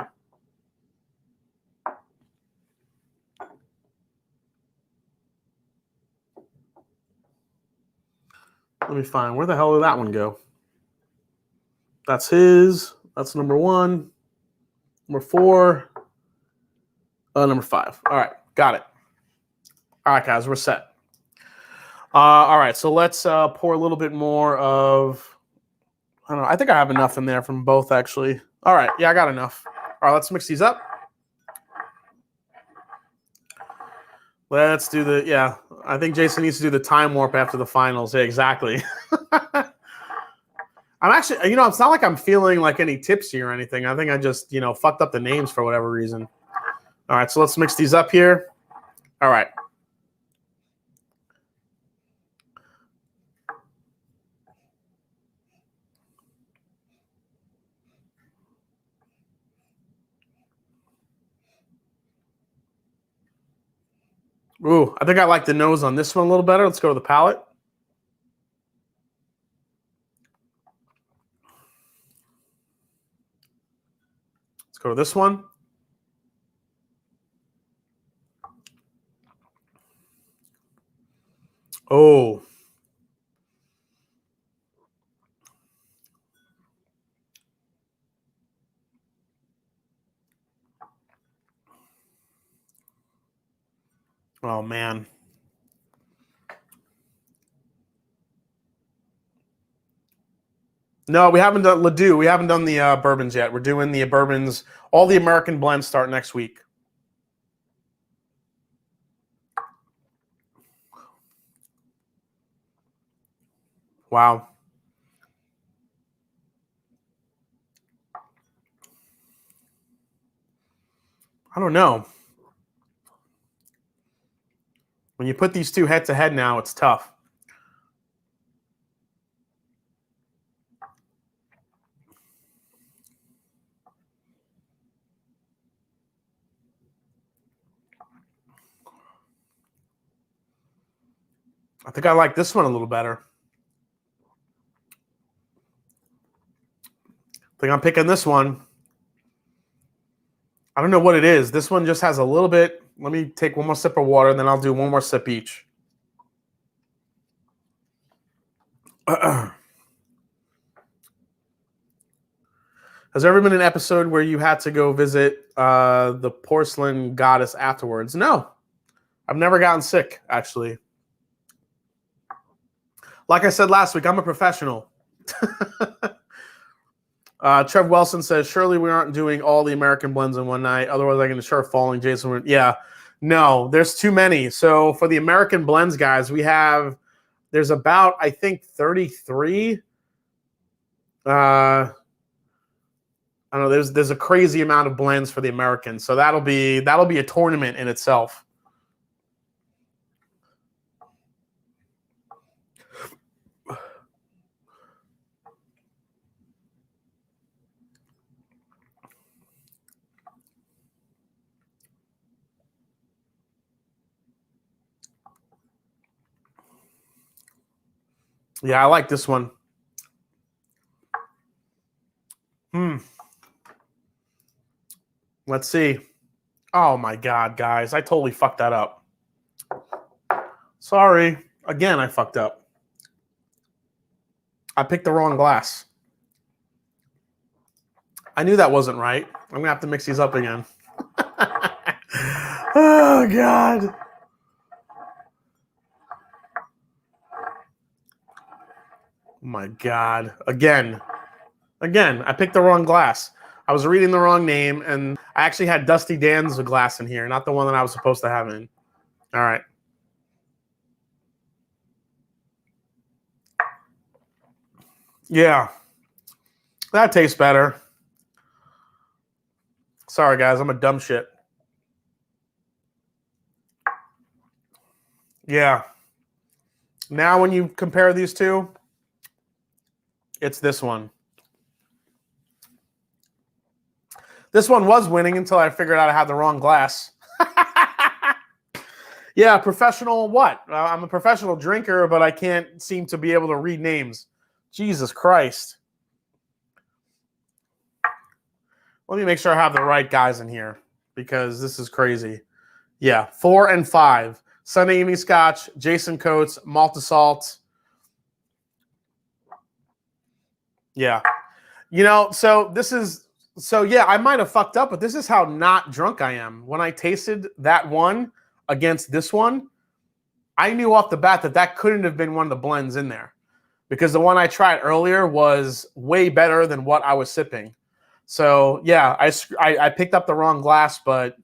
Let me find, where the hell did that one go? That's his. That's number 1. Number 4. Number 5. All right, got it. All right, guys, we're set. All right, so let's pour a little bit more of, I don't know, I think I have enough in there from both, actually. All right, yeah, I got enough. All right, let's mix these up. Let's do the, yeah, I think Jason needs to do the time warp after the finals. Yeah, exactly. I'm actually, you know, it's not like I'm feeling like any tipsy or anything. I think I just, you know, fucked up the names for whatever reason. All right, so let's mix these up here. All right. Ooh, I think I like the nose on this one a little better. Let's go to the palate. Let's go to this one. Oh. Oh, man. No, we haven't done Ledoux. We haven't done the bourbons yet. We're doing the bourbons. All the American blends start next week. Wow. I don't know. When you put these two head to head now, it's tough. I think I like this one a little better. I think I'm picking this one. I don't know what it is. This one just has a little bit. Let me take one more sip of water, and then I'll do one more sip each. Has there ever been an episode where you had to go visit the porcelain goddess afterwards? No. I've never gotten sick, actually. Like I said last week, I'm a professional. Trev Wilson says, surely we aren't doing all the American blends in one night. Otherwise, I can assure falling Jason. Yeah, no, there's too many. So for the American blends, guys, there's about, I think, 33. I don't know. There's a crazy amount of blends for the Americans. So that'll be a tournament in itself. Yeah, I like this one. Let's see. Oh my God, guys. I totally fucked that up. Sorry. Again, I fucked up. I picked the wrong glass. I knew that wasn't right. I'm going to have to mix these up again. Oh, God. Oh, my God. Again, I picked the wrong glass. I was reading the wrong name, and I actually had Dusty Dan's glass in here, not the one that I was supposed to have in. All right. Yeah. That tastes better. Sorry, guys. I'm a dumb shit. Yeah. Now when you compare these two, it's this one. This one was winning until I figured out I had the wrong glass. Yeah, professional what? I'm a professional drinker, but I can't seem to be able to read names. Jesus Christ. Let me make sure I have the right guys in here because this is crazy. Yeah, 4 and 5. Sunday Evening Scotch, Jason Coates, Malt Salt. Yeah. You know, yeah, I might have fucked up, but this is how not drunk I am. When I tasted that one against this one, I knew off the bat that couldn't have been one of the blends in there because the one I tried earlier was way better than what I was sipping. So, yeah, I picked up the wrong glass, but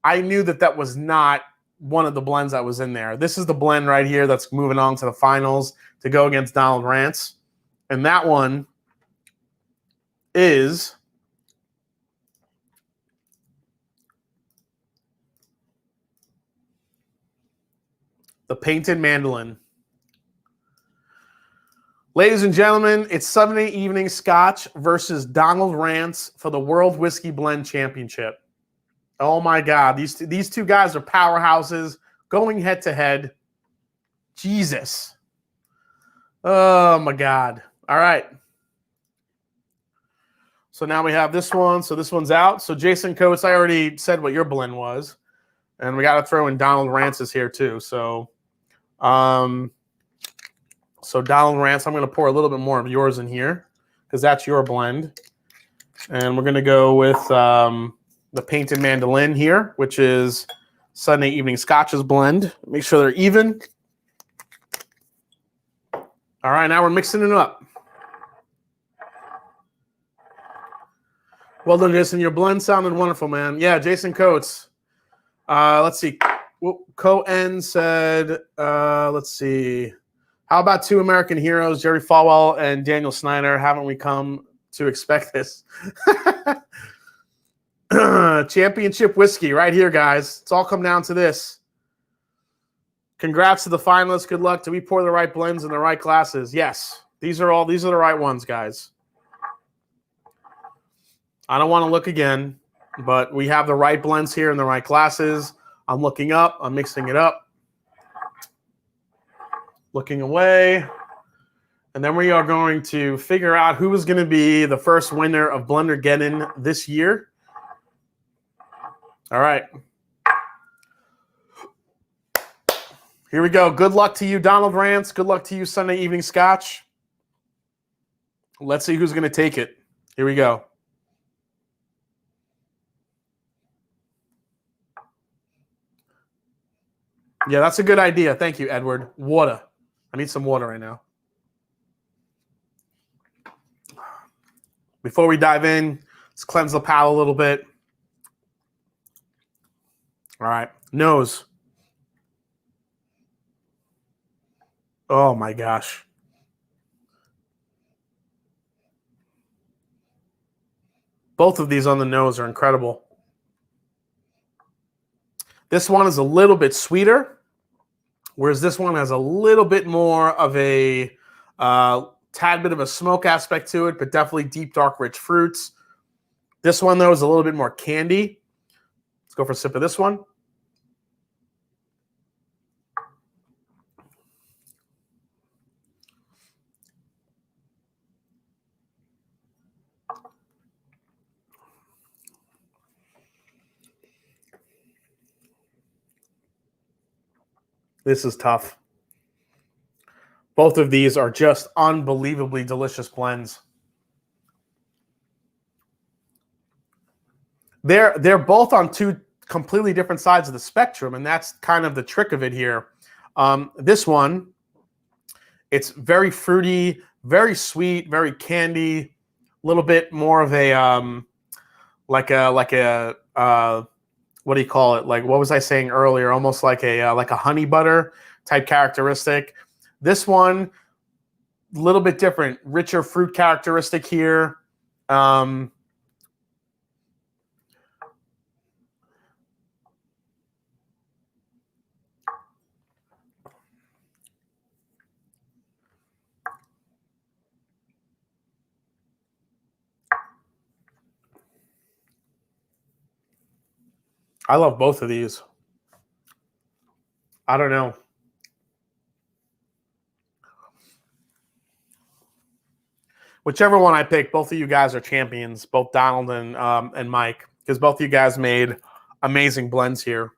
I knew that was not one of the blends that was in there. This is the blend right here that's moving on to the finals to go against Donald Rance. And that one is the Painted Mandolin. Ladies and gentlemen, it's Sunday Evening Scotch versus Donald Rance for the World Whiskey Blend Championship. Oh my God, these two guys are powerhouses going head to head. Jesus. Oh my God. All right. So now we have this one. So this one's out. So Jason Coates, I already said what your blend was. And we got to throw in Donald Rance's here too. So Donald Rance, I'm going to pour a little bit more of yours in here because that's your blend. And we're going to go with the Painted Mandolin here, which is Sunday Evening Scotch's blend. Make sure they're even. All right, now we're mixing it up. Well done, Jason. Your blend sounded wonderful, man. Yeah, Jason Coates. Let's see. Co-N said, let's see. How about two American heroes, Jerry Falwell and Daniel Snyder? Haven't we come to expect this? Championship whiskey right here, guys. It's all come down to this. Congrats to the finalists. Good luck. Do we pour the right blends in the right glasses? Yes. These are the right ones, guys. I don't want to look again, but we have the right blends here in the right glasses. I'm looking up. I'm mixing it up. Looking away. And then we are going to figure out who is going to be the first winner of Blendageddon this year. All right. Here we go. Good luck to you, Donald Rance. Good luck to you, Sunday Evening Scotch. Let's see who's going to take it. Here we go. Yeah, that's a good idea. Thank you, Edward. Water. I need some water right now. Before we dive in, let's cleanse the palate a little bit. All right. Nose. Oh, my gosh. Both of these on the nose are incredible. This one is a little bit sweeter, whereas this one has a little bit more of a tad bit of a smoke aspect to it, but definitely deep, dark, rich fruits. This one, though, is a little bit more candy. Let's go for a sip of this one. This is tough. Both of these are just unbelievably delicious blends. They're both on two completely different sides of the spectrum, and that's kind of the trick of it here. This one, it's very fruity, very sweet, very candy, a little bit more of a like a what do you call it? Like, what was I saying earlier? Almost like a honey butter type characteristic. This one, a little bit different, richer fruit characteristic here. I love both of these. I don't know. Whichever one I pick, both of you guys are champions, both Donald and Mike, because both of you guys made amazing blends here.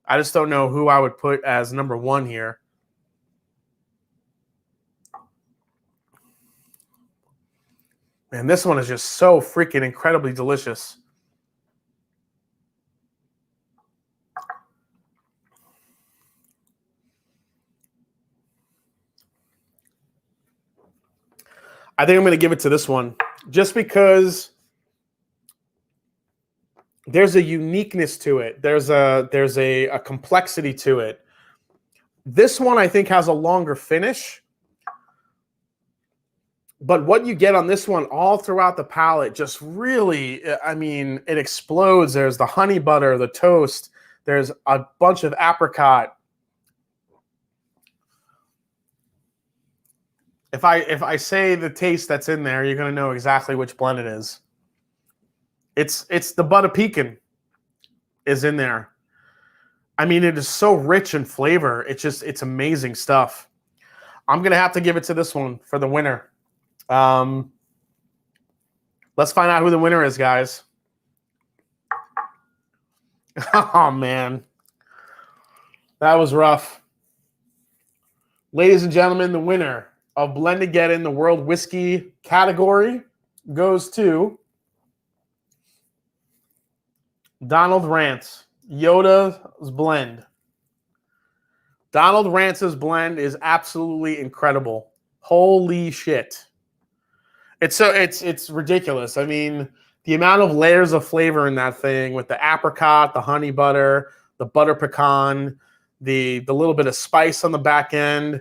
I just don't know who I would put as number one here. Man, this one is just so freaking incredibly delicious. I think I'm going to give it to this one just because there's a uniqueness to it. There's a complexity to it. This one, I think, has a longer finish. But what you get on this one all throughout the palate just really, I mean, it explodes. There's the honey butter, the toast. There's a bunch of apricot. If I say the taste that's in there, you're going to know exactly which blend it is. It's the butter pecan is in there. I mean, it is so rich in flavor. It's amazing stuff. I'm going to have to give it to this one for the winner. Let's find out who the winner is, guys. Oh, man. That was rough. Ladies and gentlemen, the winner of Blendageddon, the World Whiskey category, goes to Donald Rance, Yoda's blend. Donald Rance's blend is absolutely incredible. Holy shit. It's ridiculous. I mean, the amount of layers of flavor in that thing with the apricot, the honey butter, the butter pecan, the little bit of spice on the back end.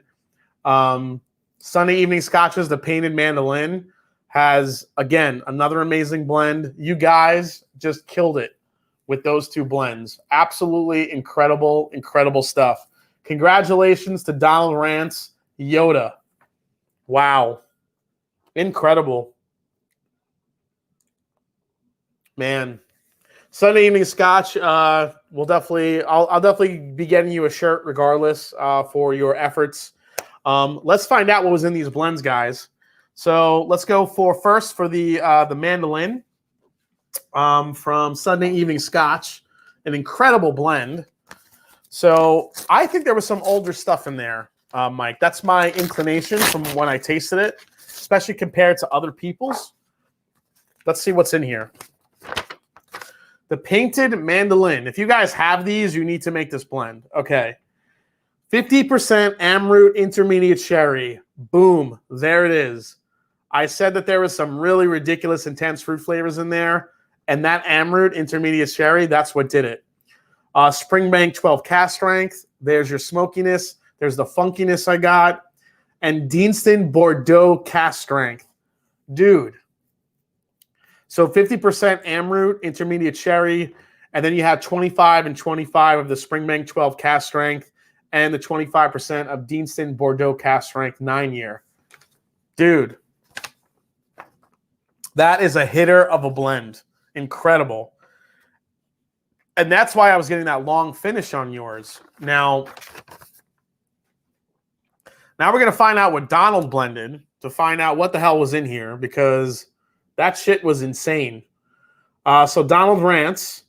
Sunday Evening Scotches, the painted mandolin, has, again, another amazing blend. You guys just killed it with those two blends. Absolutely incredible, incredible stuff. Congratulations to Donald Rance, Yoda. Wow. Incredible. Man. Sunday Evening Scotch, I'll definitely be getting you a shirt regardless for your efforts. Let's find out what was in these blends, guys. So let's go first for the mandolin from Sunday Evening Scotch, an incredible blend. So I think there was some older stuff in there, Mike. That's my inclination from when I tasted it, especially compared to other people's. Let's see what's in here. The painted mandolin. If you guys have these, you need to make this blend. Okay. 50% Amroot Intermediate Sherry. Boom. There it is. I said that there was some really ridiculous intense fruit flavors in there, and that Amroot Intermediate Sherry, that's what did it. Springbank 12 cast strength. There's your smokiness. There's the funkiness I got. And Deanston Bordeaux cast strength. Dude. So 50% Amroot Intermediate Sherry, and then you have 25 and 25 of the Springbank 12 cast strength, and the 25% of Deanston Bordeaux cast strength 9-year. Dude, that is a hitter of a blend. Incredible. And that's why I was getting that long finish on yours. Now we're going to find out what Donald blended to find out what the hell was in here, because that shit was insane. So Donald Rance.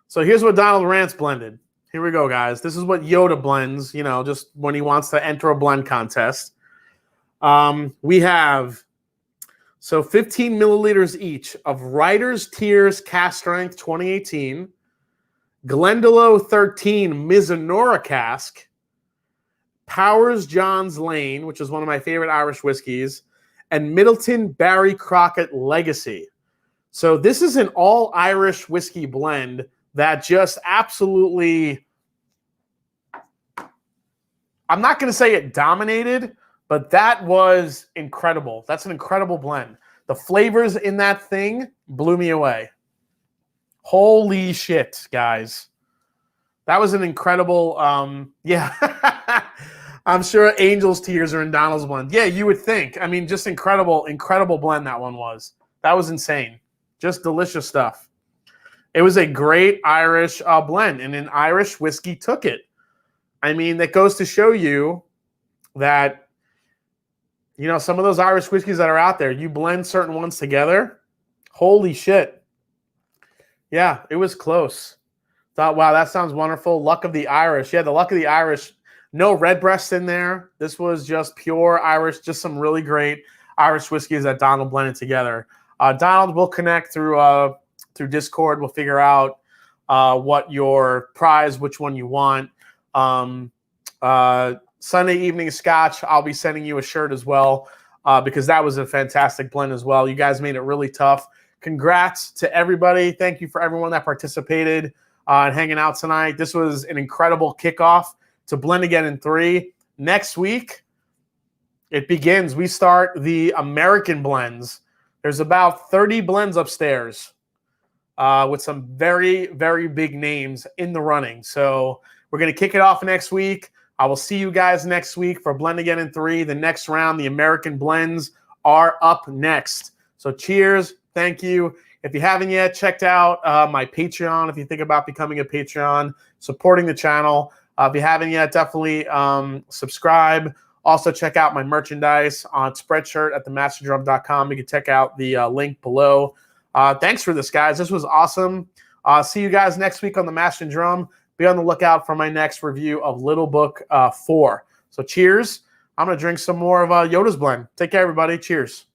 So here's what Donald Rance blended. Here we go, guys. This is what Yoda blends, you know, just when he wants to enter a blend contest. We have, 15 milliliters each of Writer's Tears Cast Strength 2018, Glendalough 13 Mizunora Cask, Powers John's Lane, which is one of my favorite Irish whiskeys, and Middleton Barry Crockett Legacy. So this is an all-Irish whiskey blend that just absolutely, I'm not going to say it dominated, but that was incredible. That's an incredible blend. The flavors in that thing blew me away. Holy shit, guys. That was an incredible, yeah. I'm sure Angel's Tears are in Donald's blend. Yeah, you would think. I mean, just incredible, incredible blend that one was. That was insane. Just delicious stuff. It was a great Irish blend, and an Irish whiskey took it. I mean, that goes to show you that, you know, some of those Irish whiskeys that are out there, you blend certain ones together. Holy shit. Yeah, it was close. Thought, wow, that sounds wonderful. Luck of the Irish. Yeah, the Luck of the Irish. No redbreast in there. This was just pure Irish, just some really great Irish whiskeys that Donald blended together. Donald will connect through Discord. We'll figure out what your prize, which one you want. Sunday evening scotch, I'll be sending you a shirt as well because that was a fantastic blend as well. You guys made it really tough. Congrats to everybody. Thank you for everyone that participated and hanging out tonight. This was an incredible kickoff to Blendageddon 3. Next week, it begins. We start the American blends. There's about 30 blends upstairs with some very, very big names in the running. So we're going to kick it off next week. I will see you guys next week for Blendageddon 3. The next round, the American blends are up next. So cheers. Thank you. If you haven't yet checked out my Patreon, if you think about becoming a Patreon, supporting the channel. If you haven't yet, definitely subscribe. Also, check out my merchandise on Spreadshirt at themashanddrum.com. You can check out the link below. Thanks for this, guys. This was awesome. See you guys next week on The Mash and Drum. Be on the lookout for my next review of Little Book 4. So cheers. I'm going to drink some more of Yoda's blend. Take care, everybody. Cheers.